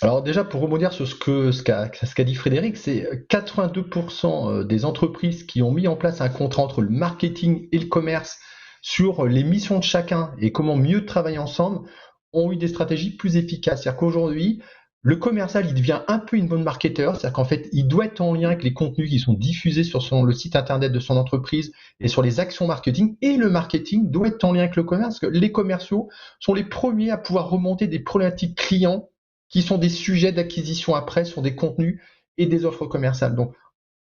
Alors déjà, pour rebondir sur ce qu'a dit Frédéric, c'est 82% des entreprises qui ont mis en place un contrat entre le marketing et le commerce sur les missions de chacun et comment mieux travailler ensemble ont eu des stratégies plus efficaces. C'est-à-dire qu'aujourd'hui, le commercial, il devient un peu une bonne marketeur, c'est-à-dire qu'en fait, il doit être en lien avec les contenus qui sont diffusés sur le site internet de son entreprise et sur les actions marketing, et le marketing doit être en lien avec le commerce, parce que les commerciaux sont les premiers à pouvoir remonter des problématiques clients qui sont des sujets d'acquisition après sur des contenus et des offres commerciales. Donc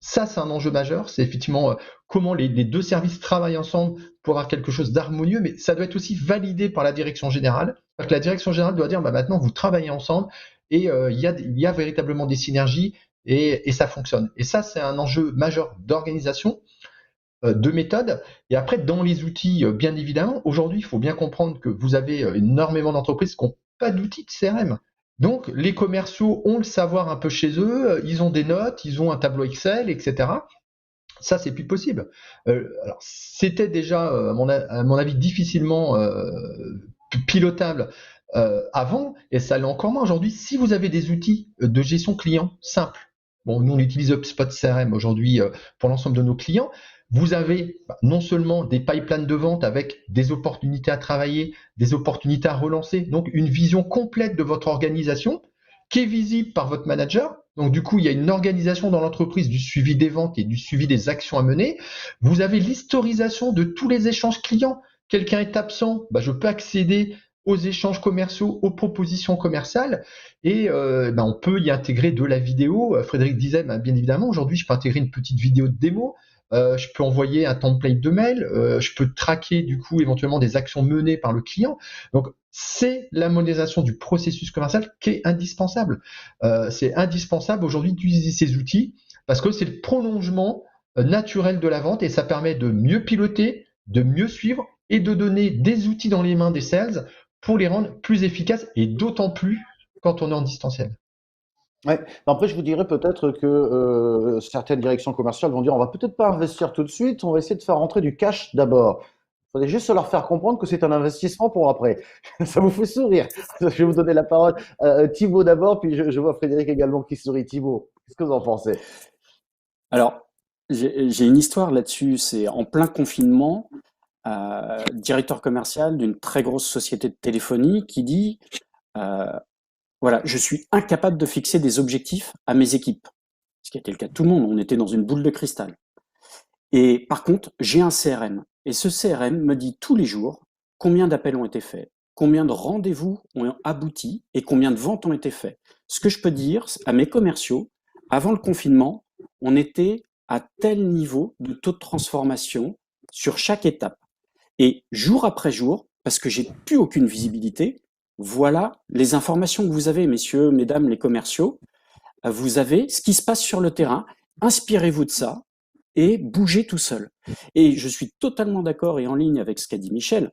ça, c'est un enjeu majeur. C'est effectivement comment les deux services travaillent ensemble pour avoir quelque chose d'harmonieux, mais ça doit être aussi validé par la direction générale. Parce que la direction générale doit dire, bah, maintenant, vous travaillez ensemble et il y a véritablement des synergies et ça fonctionne. Et ça, c'est un enjeu majeur d'organisation, de méthode. Et après, dans les outils, bien évidemment, aujourd'hui, il faut bien comprendre que vous avez énormément d'entreprises qui n'ont pas d'outils de CRM. Donc, les commerciaux ont le savoir un peu chez eux, ils ont des notes, ils ont un tableau Excel, etc. Ça, c'est plus possible. Alors, c'était déjà, à mon avis, difficilement pilotable avant, et ça l'est encore moins aujourd'hui. Si vous avez des outils de gestion client simples, bon, nous on utilise HubSpot CRM aujourd'hui pour l'ensemble de nos clients, vous avez non seulement des pipelines de vente avec des opportunités à travailler, des opportunités à relancer, donc une vision complète de votre organisation qui est visible par votre manager. Donc du coup, il y a une organisation dans l'entreprise du suivi des ventes et du suivi des actions à mener. Vous avez l'historisation de tous les échanges clients. Quelqu'un est absent, je peux accéder aux échanges commerciaux, aux propositions commerciales, et on peut y intégrer de la vidéo. Frédéric disait, bien évidemment, aujourd'hui, je peux intégrer une petite vidéo de démo. Je peux envoyer un template de mail, je peux traquer du coup éventuellement des actions menées par le client. Donc c'est la modélisation du processus commercial qui est indispensable. C'est indispensable aujourd'hui d'utiliser ces outils parce que c'est le prolongement naturel de la vente et ça permet de mieux piloter, de mieux suivre et de donner des outils dans les mains des sales pour les rendre plus efficaces et d'autant plus quand on est en distanciel. Ouais. Après, je vous dirais peut-être que certaines directions commerciales vont dire on va peut-être pas investir tout de suite, on va essayer de faire rentrer du cash d'abord. Il faudrait juste leur faire comprendre que c'est un investissement pour après. Ça vous fait sourire. Je vais vous donner la parole. Thibaut d'abord, puis je vois Frédéric également qui sourit. Thibaut, qu'est-ce que vous en pensez? Alors, j'ai une histoire là-dessus. C'est en plein confinement, directeur commercial d'une très grosse société de téléphonie qui dit euh, voilà, je suis incapable de fixer des objectifs à mes équipes. Ce qui a été le cas de tout le monde. On était dans une boule de cristal. Et par contre, j'ai un CRM. Et ce CRM me dit tous les jours combien d'appels ont été faits, combien de rendez-vous ont abouti et combien de ventes ont été faits. Ce que je peux dire à mes commerciaux, avant le confinement, on était à tel niveau de taux de transformation sur chaque étape. Et jour après jour, parce que j'ai plus aucune visibilité, voilà les informations que vous avez, messieurs, mesdames, les commerciaux. Vous avez ce qui se passe sur le terrain. Inspirez-vous de ça et bougez tout seul. Et je suis totalement d'accord et en ligne avec ce qu'a dit Michel.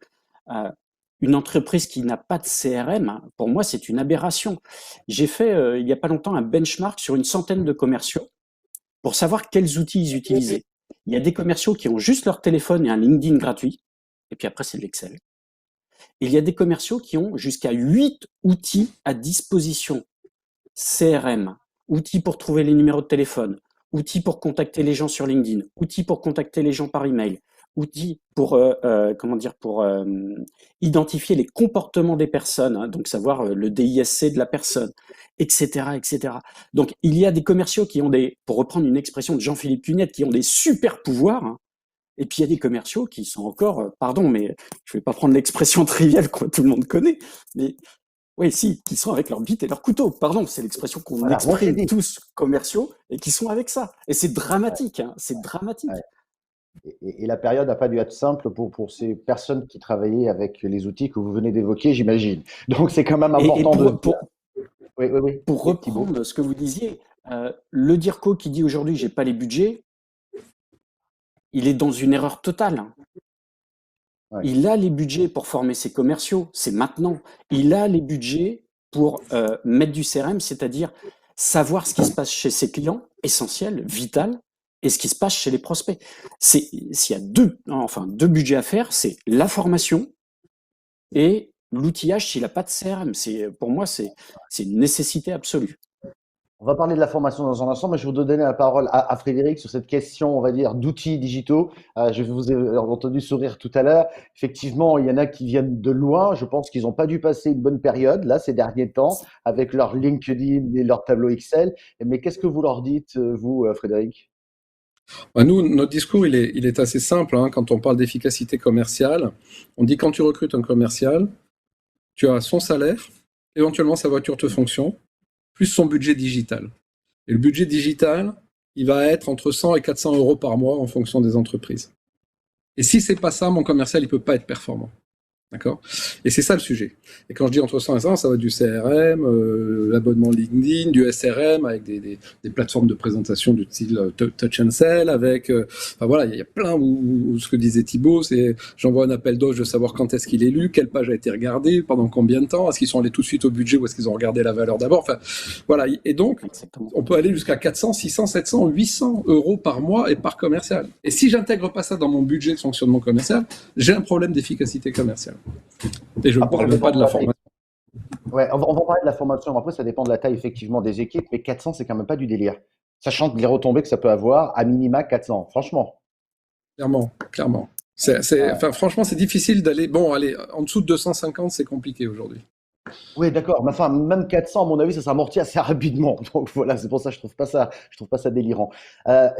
Une entreprise qui n'a pas de CRM, pour moi, c'est une aberration. J'ai fait, il n'y a pas longtemps, un benchmark sur une centaine de commerciaux pour savoir quels outils ils utilisaient. Il y a des commerciaux qui ont juste leur téléphone et un LinkedIn gratuit, et puis après, c'est de l'Excel. Et il y a des commerciaux qui ont jusqu'à 8 outils à disposition. CRM, outils pour trouver les numéros de téléphone, outils pour contacter les gens sur LinkedIn, outils pour contacter les gens par email, outils pour identifier les comportements des personnes, hein, donc savoir le DISC de la personne, etc., etc. Donc il y a des commerciaux qui ont pour reprendre une expression de Jean-Philippe Cunette, qui ont des super pouvoirs. Hein, et puis il y a des commerciaux qui sont encore, pardon, mais je vais pas prendre l'expression triviale que tout le monde connaît, mais oui, si, qui sont avec leur bite et leur couteau. Pardon, c'est l'expression qu'on exprime tous commerciaux et qui sont avec ça. Et c'est dramatique, hein, c'est dramatique. Et la période n'a pas dû être simple pour ces personnes qui travaillaient avec les outils que vous venez d'évoquer, j'imagine. Donc c'est quand même important Pour reprendre ce que vous disiez, le DIRCO qui dit aujourd'hui j'ai pas les budgets, il est dans une erreur totale. Ouais. Il a les budgets pour former ses commerciaux, c'est maintenant. Il a les budgets pour mettre du CRM, c'est-à-dire savoir ce qui se passe chez ses clients, essentiel, vital, et ce qui se passe chez les prospects. S'il y a deux budgets à faire, c'est la formation et l'outillage s'il n'a pas de CRM. Pour moi, c'est une nécessité absolue. On va parler de la formation dans un instant, mais je vais vous donner la parole à Frédéric sur cette question, on va dire, d'outils digitaux. Je vous ai entendu sourire tout à l'heure. Effectivement, il y en a qui viennent de loin. Je pense qu'ils n'ont pas dû passer une bonne période, là, ces derniers temps, avec leur LinkedIn et leur tableau Excel. Mais qu'est-ce que vous leur dites, vous, Frédéric ? Nous, notre discours, il est assez simple. Hein. Quand on parle d'efficacité commerciale, on dit quand tu recrutes un commercial, tu as son salaire, éventuellement sa voiture de fonction, plus son budget digital. Et le budget digital, il va être entre 100 et 400 euros par mois en fonction des entreprises. Et si c'est pas ça, mon commercial, il peut pas être performant. D'accord ? Et c'est ça le sujet. Et quand je dis entre 100 et 100, ça va du CRM, l'abonnement LinkedIn, du SRM avec des plateformes de présentation du style Touch and Sell, avec, voilà, il y a plein où ce que disait Thibaut, c'est j'envoie un appel d'offre de savoir quand est-ce qu'il est lu, quelle page a été regardée, pendant combien de temps, est-ce qu'ils sont allés tout de suite au budget ou est-ce qu'ils ont regardé la valeur d'abord, enfin, voilà. Et donc, on peut aller jusqu'à 400, 600, 700, 800 euros par mois et par commercial. Et si j'intègre pas ça dans mon budget de fonctionnement commercial, j'ai un problème d'efficacité commerciale. Et je ne parle même pas de la formation. Ouais, on va parler de la formation. Après, ça dépend de la taille, effectivement, des équipes. Mais 400, c'est quand même pas du délire. Sachant que les retombées que ça peut avoir, à minima 400, franchement. Clairement. Enfin, franchement, c'est difficile d'aller. Bon, allez, en dessous de 250, c'est compliqué aujourd'hui. Oui, d'accord. Mais enfin, même 400, à mon avis, ça s'amortit assez rapidement. Donc voilà, c'est pour ça que je trouve pas ça délirant.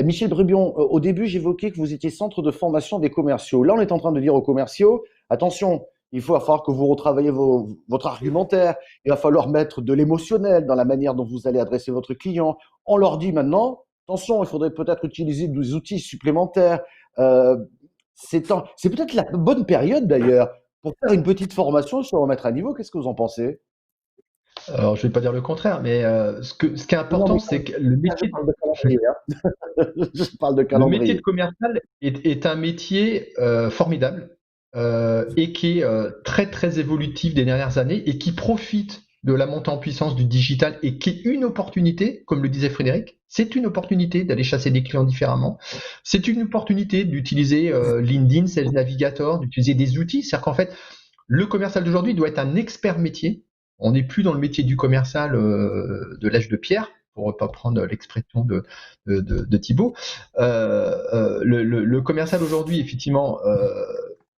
Michel Brubion, au début, j'évoquais que vous étiez centre de formation des commerciaux. Là, on est en train de dire aux commerciaux, attention, il va falloir que vous retravaillez votre argumentaire. Il va falloir mettre de l'émotionnel dans la manière dont vous allez adresser votre client. On leur dit maintenant, attention, il faudrait peut-être utiliser des outils supplémentaires. C'est peut-être la bonne période d'ailleurs pour faire une petite formation, se remettre à niveau. Qu'est-ce que vous en pensez ? Alors, je ne vais pas dire le contraire, mais ce qui est important, c'est que le métier le métier de commercial est un métier formidable et qui est très, très évolutif des dernières années et qui profite de la montée en puissance du digital et qui est une opportunité, comme le disait Frédéric, c'est une opportunité d'aller chasser des clients différemment. C'est une opportunité d'utiliser LinkedIn, Sales Navigator, d'utiliser des outils. C'est-à-dire qu'en fait, le commercial d'aujourd'hui doit être un expert métier. On n'est plus dans le métier du commercial de l'âge de pierre, pour ne pas prendre l'expression de Thibaut. Le commercial aujourd'hui, effectivement,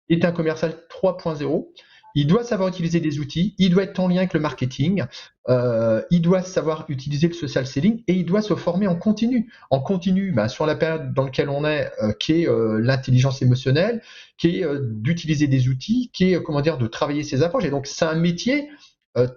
est un commercial 3.0. Il doit savoir utiliser des outils, il doit être en lien avec le marketing, il doit savoir utiliser le social selling et il doit se former en continu. En continu, sur la période dans laquelle on est, qui est l'intelligence émotionnelle, qui est d'utiliser des outils, qui est de travailler ses approches. Et donc c'est un métier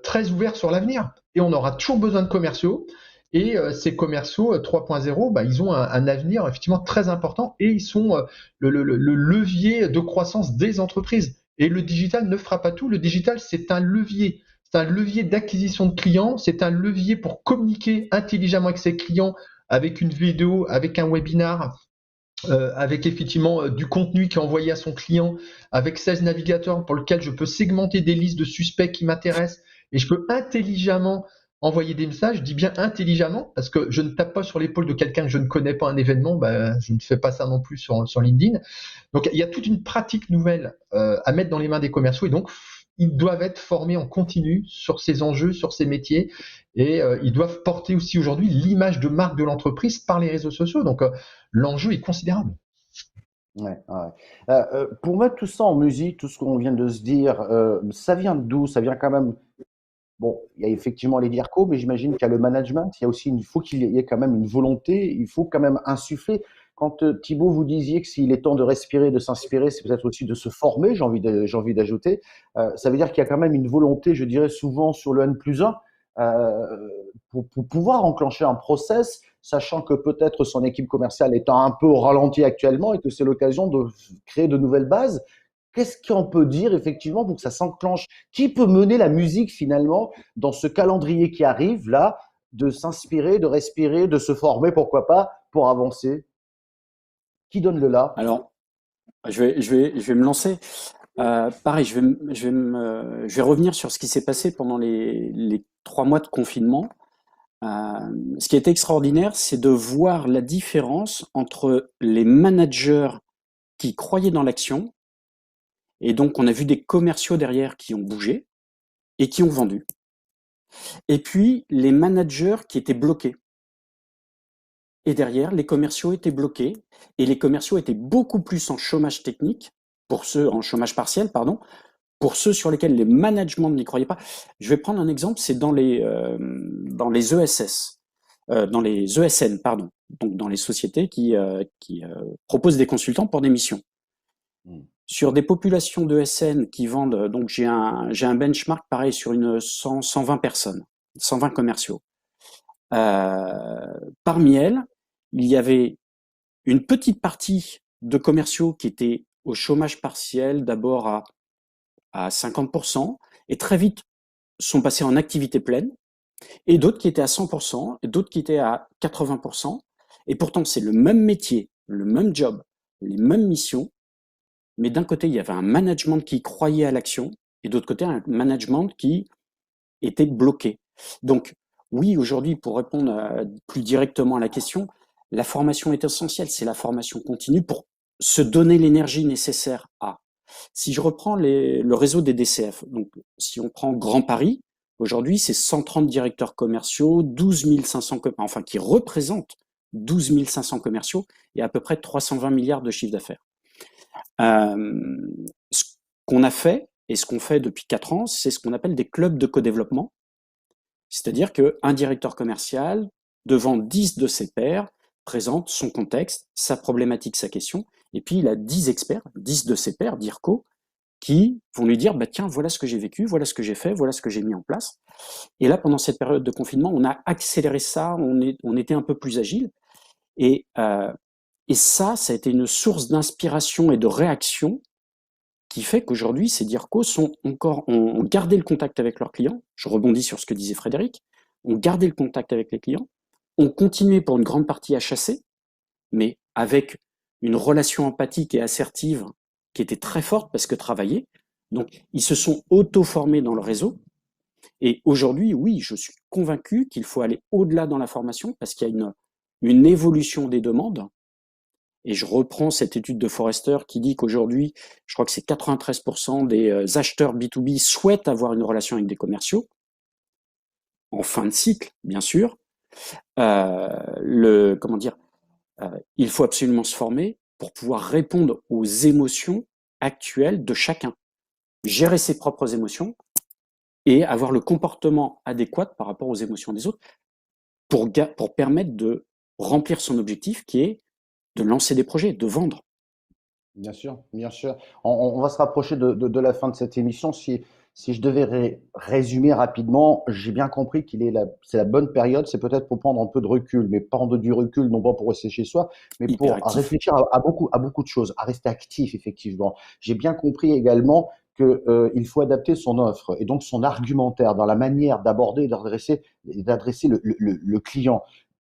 très ouvert sur l'avenir. Et on aura toujours besoin de commerciaux. Et ces commerciaux 3.0, bah, ils ont un avenir effectivement très important et ils sont le levier de croissance des entreprises. Et le digital ne fera pas tout. Le digital, c'est un levier. C'est un levier d'acquisition de clients. C'est un levier pour communiquer intelligemment avec ses clients, avec une vidéo, avec un webinar, avec effectivement du contenu qui est envoyé à son client, avec Sales Navigator pour lequel je peux segmenter des listes de suspects qui m'intéressent et je peux intelligemment envoyer des messages. Je dis bien intelligemment parce que je ne tape pas sur l'épaule de quelqu'un que je ne connais pas un événement, bah, je ne fais pas ça non plus sur LinkedIn. Donc il y a toute une pratique nouvelle à mettre dans les mains des commerciaux et donc ils doivent être formés en continu sur ces enjeux, sur ces métiers et ils doivent porter aussi aujourd'hui l'image de marque de l'entreprise par les réseaux sociaux. Donc l'enjeu est considérable. Ouais, ouais. Pour mettre tout ça en musique, tout ce qu'on vient de se dire, ça vient d'où? Ça vient quand même. Bon, il y a effectivement les DIRCO, mais j'imagine qu'il y a le management. Il y a aussi il faut qu'il y ait quand même une volonté. Il faut quand même insuffler. Quand Thibaut, vous disiez que s'il est temps de respirer, de s'inspirer, c'est peut-être aussi de se former. J'ai envie d'ajouter. Ça veut dire qu'il y a quand même une volonté, je dirais souvent sur le N+1, pour pouvoir enclencher un process, sachant que peut-être son équipe commerciale étant un peu au ralenti actuellement et que c'est l'occasion de créer de nouvelles bases. Qu'est-ce qu'on peut dire effectivement pour que ça s'enclenche? Qui peut mener la musique finalement dans ce calendrier qui arrive là, de s'inspirer, de respirer, de se former, pourquoi pas, pour avancer? Qui donne le là? Alors, je vais me lancer. Pareil, je vais revenir sur ce qui s'est passé pendant les 3 mois de confinement. Ce qui a été extraordinaire, c'est de voir la différence entre les managers qui croyaient dans l'action, et donc on a vu des commerciaux derrière qui ont bougé et qui ont vendu, et puis les managers qui étaient bloqués. Et derrière, les commerciaux étaient bloqués, et les commerciaux étaient beaucoup plus en chômage technique, en chômage partiel, pardon, pour ceux sur lesquels les managements n'y croyaient pas. Je vais prendre un exemple, c'est dans les ESS, dans les ESN, pardon, donc dans les sociétés qui proposent des consultants pour des missions. Sur des populations d'ESN qui vendent, donc j'ai un benchmark pareil sur 120 personnes, 120 commerciaux. Parmi elles, il y avait une petite partie de commerciaux qui étaient au chômage partiel, d'abord à 50%, et très vite sont passés en activité pleine, et d'autres qui étaient à 100%, et d'autres qui étaient à 80%, et pourtant c'est le même métier, le même job, les mêmes missions, mais d'un côté il y avait un management qui croyait à l'action, et d'autre côté un management qui était bloqué. Donc oui, aujourd'hui, pour répondre plus directement à la question, la formation est essentielle, c'est la formation continue pour se donner l'énergie nécessaire à. Si je reprends le réseau des DCF, donc si on prend Grand Paris, aujourd'hui c'est 130 directeurs commerciaux, 12 500, enfin qui représentent 12 500 commerciaux et à peu près 320 milliards de chiffre d'affaires. Ce qu'on a fait et ce qu'on fait depuis 4 ans, c'est ce qu'on appelle des clubs de co-développement. C'est-à-dire qu'un directeur commercial, devant 10 de ses pairs, présente son contexte, sa problématique, sa question, et puis il a 10 experts, 10 de ses pairs, DIRCO, qui vont lui dire, bah tiens, voilà ce que j'ai vécu, voilà ce que j'ai fait, voilà ce que j'ai mis en place. Et là, pendant cette période de confinement, on a accéléré ça, on était un peu plus agile, et ça a été une source d'inspiration et de réaction qui fait qu'aujourd'hui, ces DIRCO ont gardé le contact avec leurs clients. Je rebondis sur ce que disait Frédéric. Ont gardé le contact avec les clients, ont continué pour une grande partie à chasser, mais avec une relation empathique et assertive qui était très forte parce que travaillés. Donc, ils se sont auto-formés dans le réseau. Et aujourd'hui, oui, je suis convaincu qu'il faut aller au-delà dans la formation parce qu'il y a une évolution des demandes. Et je reprends cette étude de Forrester qui dit qu'aujourd'hui, je crois que c'est 93% des acheteurs B2B souhaitent avoir une relation avec des commerciaux, en fin de cycle, bien sûr. Il faut absolument se former pour pouvoir répondre aux émotions actuelles de chacun. Gérer ses propres émotions et avoir le comportement adéquat par rapport aux émotions des autres pour permettre de remplir son objectif qui est de lancer des projets, de vendre. Bien sûr, bien sûr. On va se rapprocher de la fin de cette émission. Si Si je devais résumer rapidement, j'ai bien compris c'est la bonne période, c'est peut-être pour prendre un peu de recul, mais prendre du recul, non pas pour rester chez soi, mais pour Hyperactif. réfléchir à beaucoup de choses, à rester actif, effectivement. J'ai bien compris également que, il faut adapter son offre et donc son argumentaire dans la manière d'aborder et d'adresser le client.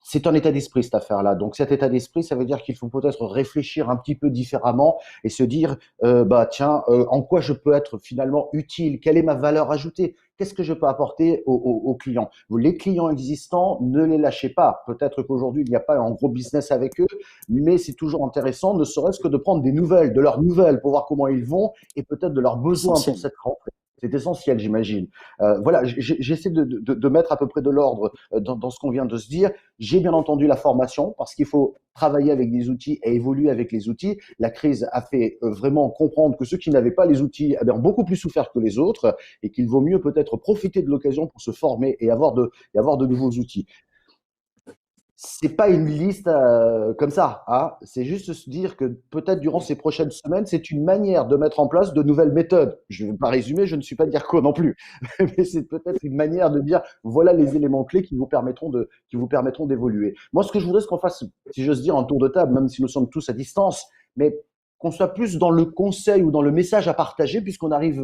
C'est un état d'esprit, cette affaire-là. Donc, cet état d'esprit, ça veut dire qu'il faut peut-être réfléchir un petit peu différemment et se dire, bah, tiens, en quoi je peux être finalement utile? Quelle est ma valeur ajoutée? Qu'est-ce que je peux apporter aux clients? Les clients existants, ne les lâchez pas. Peut-être qu'aujourd'hui, il n'y a pas un gros business avec eux, mais c'est toujours intéressant, ne serait-ce que de prendre des nouvelles, de leurs nouvelles pour voir comment ils vont et peut-être de leurs besoins pour Essentiel. cette rentrée. C'est essentiel, j'imagine. Voilà, j'essaie de mettre à peu près de l'ordre dans ce qu'on vient de se dire. J'ai bien entendu la formation parce qu'il faut travailler avec des outils et évoluer avec les outils. La crise a fait vraiment comprendre que ceux qui n'avaient pas les outils ont beaucoup plus souffert que les autres et qu'il vaut mieux peut-être profiter de l'occasion pour se former et avoir de nouveaux outils. C'est pas une liste comme ça, hein. C'est juste se dire que peut-être durant ces prochaines semaines, c'est une manière de mettre en place de nouvelles méthodes. Je ne vais pas résumer, je ne suis pas Dirko non plus, mais c'est peut-être une manière de dire voilà les éléments clés qui vous permettront d'évoluer. Moi, ce que je voudrais, c'est qu'on fasse, si j'ose dire, un tour de table, même si nous sommes tous à distance, mais qu'on soit plus dans le conseil ou dans le message à partager, puisqu'on arrive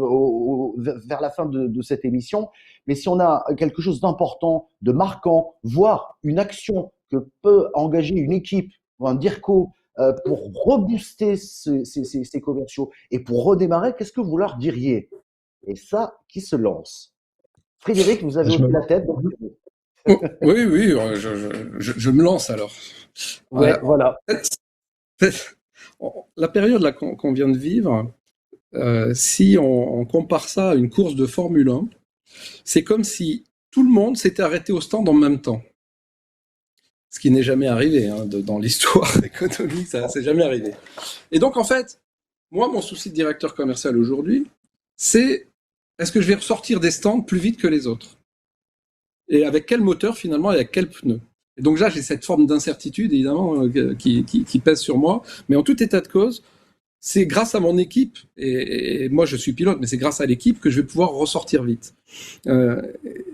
vers la fin de cette émission. Mais si on a quelque chose d'important, de marquant, voire une action que peut engager une équipe ou un DIRCO pour rebooster ces commerciaux et pour redémarrer, qu'est-ce que vous leur diriez? Et ça, qui se lance? Frédéric, vous avez Je hoché me la lance. tête. Donc... Oh, oui, oui, je me lance alors. Ouais, voilà. La période là qu'on vient de vivre, si on compare ça à une course de Formule 1, c'est comme si tout le monde s'était arrêté au stand en même temps. Ce qui n'est jamais arrivé hein, dans l'histoire économique, ça c'est jamais arrivé. Et donc en fait, moi mon souci de directeur commercial aujourd'hui, c'est est-ce que je vais ressortir des stands plus vite que les autres? Et avec quel moteur finalement et avec quel pneu? Et donc là j'ai cette forme d'incertitude évidemment qui pèse sur moi, mais en tout état de cause, c'est grâce à mon équipe, et moi je suis pilote, mais c'est grâce à l'équipe que je vais pouvoir ressortir vite.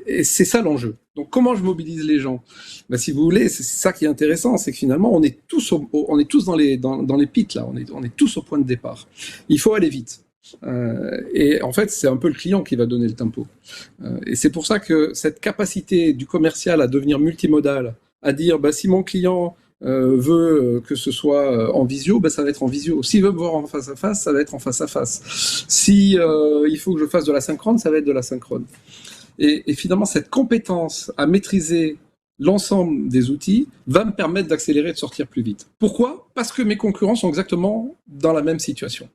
Et c'est ça l'enjeu. Donc comment je mobilise les gens? Ben, si vous voulez, c'est ça qui est intéressant, c'est que finalement on est tous, on est tous dans les pits là, on est tous au point de départ. Il faut aller vite. Et en fait, c'est un peu le client qui va donner le tempo. Et c'est pour ça que cette capacité du commercial à devenir multimodal, à dire bah, si mon client veut que ce soit en visio, ben ça va être en visio. S'il veut me voir en face à face, ça va être en face à face. Si il faut que je fasse de la synchrone, ça va être de la synchrone. Et finalement, cette compétence à maîtriser l'ensemble des outils va me permettre d'accélérer et de sortir plus vite. Pourquoi? Parce que mes concurrents sont exactement dans la même situation.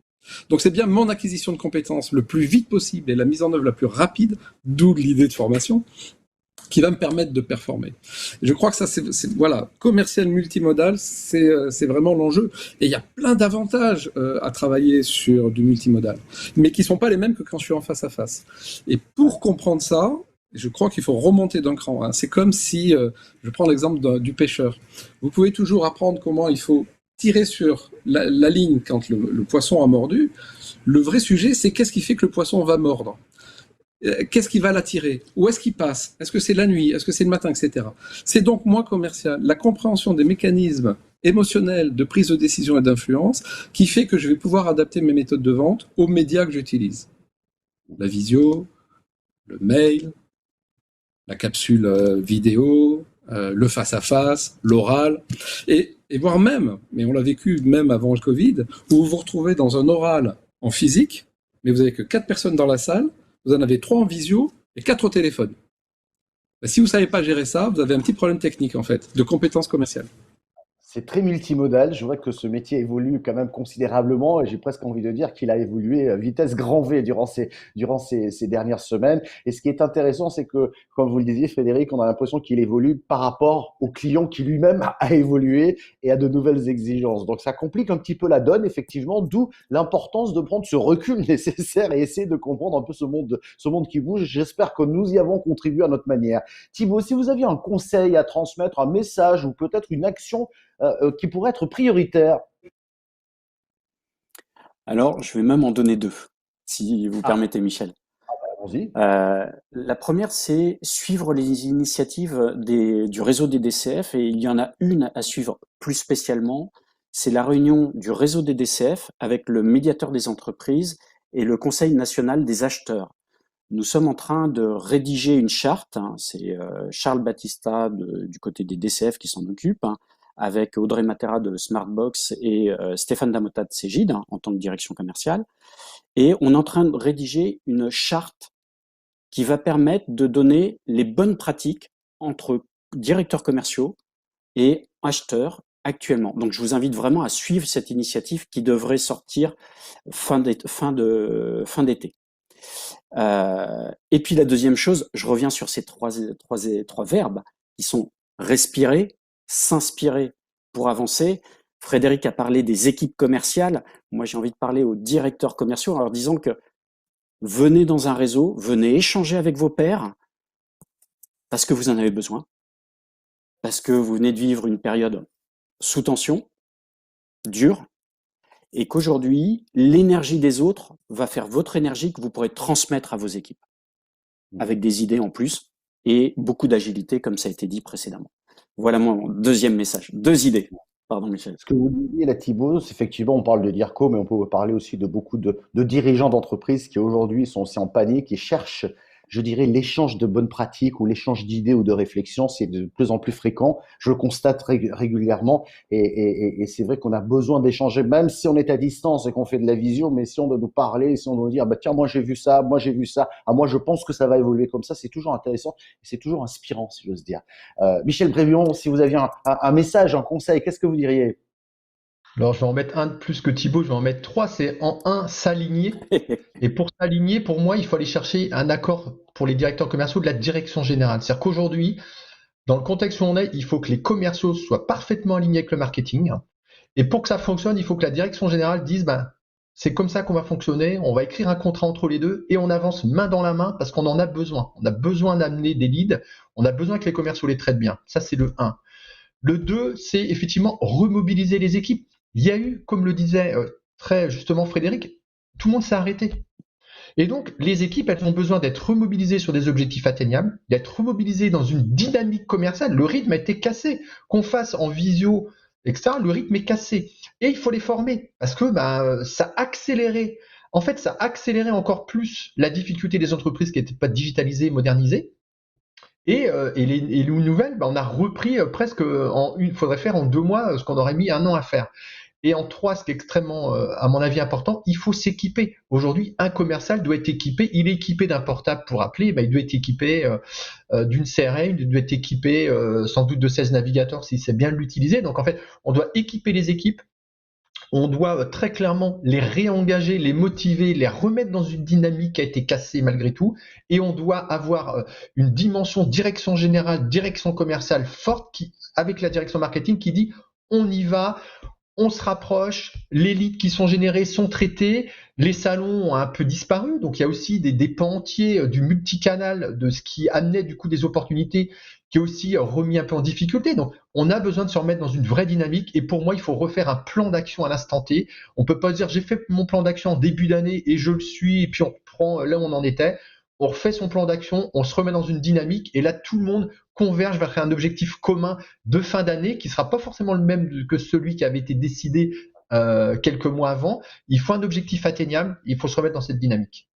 Donc c'est bien mon acquisition de compétences le plus vite possible et la mise en œuvre la plus rapide, d'où l'idée de formation, qui va me permettre de performer. Et je crois que ça, voilà, commercial multimodal, c'est vraiment l'enjeu. Et il y a plein d'avantages à travailler sur du multimodal, mais qui ne sont pas les mêmes que quand je suis en face à face. Et pour comprendre ça, je crois qu'il faut remonter d'un cran. Hein. C'est comme si, je prends l'exemple du pêcheur. Vous pouvez toujours apprendre comment il faut tirer sur la ligne quand le poisson a mordu. Le vrai sujet, c'est qu'est-ce qui fait que le poisson va mordre. Qu'est-ce qui va l'attirer? Où est-ce qu'il passe? Est-ce que c'est la nuit? Est-ce que c'est le matin, etc. C'est donc, moi, commercial, la compréhension des mécanismes émotionnels de prise de décision et d'influence qui fait que je vais pouvoir adapter mes méthodes de vente aux médias que j'utilise. La visio, le mail, la capsule vidéo, le face-à-face, l'oral, et voire même, mais on l'a vécu même avant le Covid, où vous vous retrouvez dans un oral en physique, mais vous n'avez que 4 personnes dans la salle, vous en avez 3 en visio et 4 au téléphone. Ben, si vous ne savez pas gérer ça, vous avez un petit problème technique, en fait, de compétences commerciales. C'est très multimodal. Je vois que ce métier évolue quand même considérablement et j'ai presque envie de dire qu'il a évolué à vitesse grand V durant ces dernières semaines. Et ce qui est intéressant, c'est que, comme vous le disiez, Frédéric, on a l'impression qu'il évolue par rapport au client qui lui-même a évolué et a de nouvelles exigences. Donc, ça complique un petit peu la donne, effectivement, d'où l'importance de prendre ce recul nécessaire et essayer de comprendre un peu ce monde qui bouge. J'espère que nous y avons contribué à notre manière. Thibaut, si vous aviez un conseil à transmettre, un message ou peut-être une action qui pourrait être prioritaire? Alors, je vais même en donner deux, si vous permettez, Michel. Allons-y. La première, c'est suivre les initiatives du réseau des DCF, et il y en a une à suivre plus spécialement. C'est la réunion du réseau des DCF avec le médiateur des entreprises et le Conseil national des acheteurs. Nous sommes en train de rédiger une charte, hein, c'est Charles Battista du côté des DCF qui s'en occupe, hein, avec Audrey Matera de Smartbox et Stéphane Damota de Cégide, hein, en tant que direction commerciale. Et on est en train de rédiger une charte qui va permettre de donner les bonnes pratiques entre directeurs commerciaux et acheteurs actuellement. Donc, je vous invite vraiment à suivre cette initiative qui devrait sortir fin d'été. Et puis la deuxième chose, je reviens sur ces trois verbes qui sont respirer, s'inspirer pour avancer. Frédéric a parlé des équipes commerciales. Moi, j'ai envie de parler aux directeurs commerciaux en leur disant que venez dans un réseau, venez échanger avec vos pairs parce que vous en avez besoin, parce que vous venez de vivre une période sous tension, dure, et qu'aujourd'hui, l'énergie des autres va faire votre énergie que vous pourrez transmettre à vos équipes, avec des idées en plus et beaucoup d'agilité, comme ça a été dit précédemment. Voilà mon deuxième message. 2 idées. Pardon, Michel. Ce que vous disiez là, Thibaut, c'est effectivement, on parle de DIRCO, mais on peut parler aussi de beaucoup de dirigeants d'entreprises qui aujourd'hui sont aussi en panique et cherchent, je dirais, l'échange de bonnes pratiques ou l'échange d'idées ou de réflexions. C'est de plus en plus fréquent. Je le constate régulièrement et c'est vrai qu'on a besoin d'échanger, même si on est à distance et qu'on fait de la visio, mais si on doit nous parler, si on doit nous dire, bah, tiens, moi j'ai vu ça, moi j'ai vu ça, ah, moi je pense que ça va évoluer comme ça, c'est toujours intéressant et c'est toujours inspirant, si j'ose dire. Michel Brévion, si vous aviez un message, un conseil, qu'est-ce que vous diriez? Alors, je vais en mettre un de plus que Thibaut, je vais en mettre trois. C'est en un, s'aligner. Et pour s'aligner, pour moi, il faut aller chercher un accord pour les directeurs commerciaux de la direction générale. C'est-à-dire qu'aujourd'hui, dans le contexte où on est, il faut que les commerciaux soient parfaitement alignés avec le marketing. Et pour que ça fonctionne, il faut que la direction générale dise, ben, c'est comme ça qu'on va fonctionner, on va écrire un contrat entre les deux et on avance main dans la main parce qu'on en a besoin. On a besoin d'amener des leads, on a besoin que les commerciaux les traitent bien. Ça, c'est le 1. Le 2, c'est effectivement remobiliser les équipes. Il y a eu, comme le disait très justement Frédéric, tout le monde s'est arrêté. Et donc, les équipes, elles ont besoin d'être remobilisées sur des objectifs atteignables, d'être remobilisées dans une dynamique commerciale. Le rythme a été cassé. Qu'on fasse en visio, etc., le rythme est cassé. Et il faut les former parce que ça accélérait. En fait, ça accélérait encore plus la difficulté des entreprises qui n'étaient pas digitalisées, modernisées. Et les nouvelles, on a repris presque il faudrait faire en 2 mois ce qu'on aurait mis 1 an à faire. Et en 3, ce qui est extrêmement, à mon avis, important, il faut s'équiper. Aujourd'hui, un commercial doit être équipé. Il est équipé d'un portable pour appeler, il doit être équipé d'une CRM, il doit être équipé sans doute de 16 navigateurs s'il sait bien l'utiliser. Donc en fait, on doit équiper les équipes. On doit très clairement les réengager, les motiver, les remettre dans une dynamique qui a été cassée malgré tout. Et on doit avoir une dimension direction générale, direction commerciale forte avec la direction marketing qui dit on y va, on se rapproche, les leads qui sont générés sont traités, les salons ont un peu disparu, donc il y a aussi des pans entiers du multicanal, de ce qui amenait du coup des opportunités, qui est aussi remis un peu en difficulté. Donc on a besoin de se remettre dans une vraie dynamique et pour moi il faut refaire un plan d'action à l'instant T. On peut pas dire j'ai fait mon plan d'action en début d'année et je le suis et puis on reprend là où on en était. On refait son plan d'action, on se remet dans une dynamique et là tout le monde converge vers un objectif commun de fin d'année qui sera pas forcément le même que celui qui avait été décidé quelques mois avant. Il faut un objectif atteignable, il faut se remettre dans cette dynamique.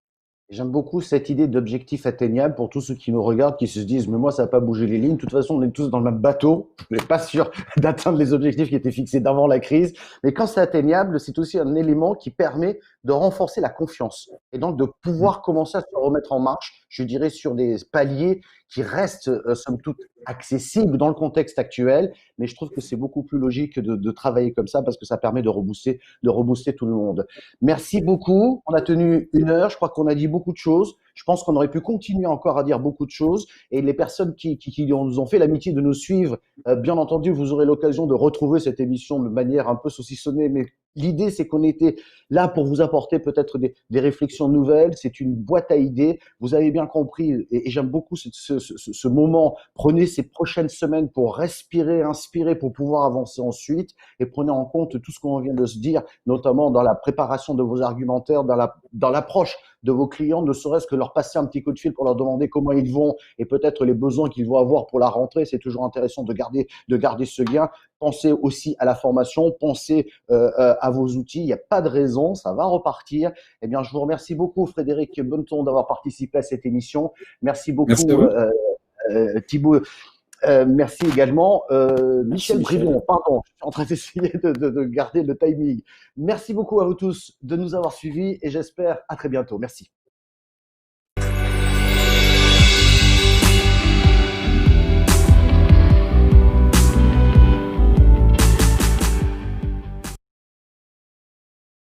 J'aime beaucoup cette idée d'objectif atteignable pour tous ceux qui nous regardent, qui se disent, mais moi, ça n'a pas bougé les lignes. De toute façon, on est tous dans le même bateau. On n'est pas sûr d'atteindre les objectifs qui étaient fixés d'avant la crise. Mais quand c'est atteignable, c'est aussi un élément qui permet de renforcer la confiance et donc de pouvoir commencer à se remettre en marche, je dirais, sur des paliers qui restent, somme toute, accessibles dans le contexte actuel. Mais je trouve que c'est beaucoup plus logique de travailler comme ça parce que ça permet de rebooster tout le monde. Merci beaucoup. On a tenu 1 heure. Je crois qu'on a dit beaucoup de choses. Je pense qu'on aurait pu continuer encore à dire beaucoup de choses. Et les personnes qui nous ont fait l'amitié de nous suivre, bien entendu, vous aurez l'occasion de retrouver cette émission de manière un peu saucissonnée. Mais l'idée, c'est qu'on était là pour vous apporter peut-être des réflexions nouvelles. C'est une boîte à idées. Vous avez bien compris, et j'aime beaucoup ce moment. Prenez ces prochaines semaines pour respirer, inspirer, pour pouvoir avancer ensuite. Et prenez en compte tout ce qu'on vient de se dire, notamment dans la préparation de vos argumentaires, dans la dans l'approche de vos clients, ne serait-ce que leur passer un petit coup de fil pour leur demander comment ils vont et peut-être les besoins qu'ils vont avoir pour la rentrée. C'est toujours intéressant de garder ce lien. Pensez aussi à la formation, pensez à vos outils. Il n'y a pas de raison, ça va repartir. Eh bien, je vous remercie beaucoup, Frédéric Bonneton, d'avoir participé à cette émission. Merci Merci à beaucoup, vous. Thibaut. Merci également, Merci Michel Michel. Bridon. Pardon, je suis en train d'essayer de garder le timing. Merci beaucoup à vous tous de nous avoir suivis et j'espère à très bientôt. Merci.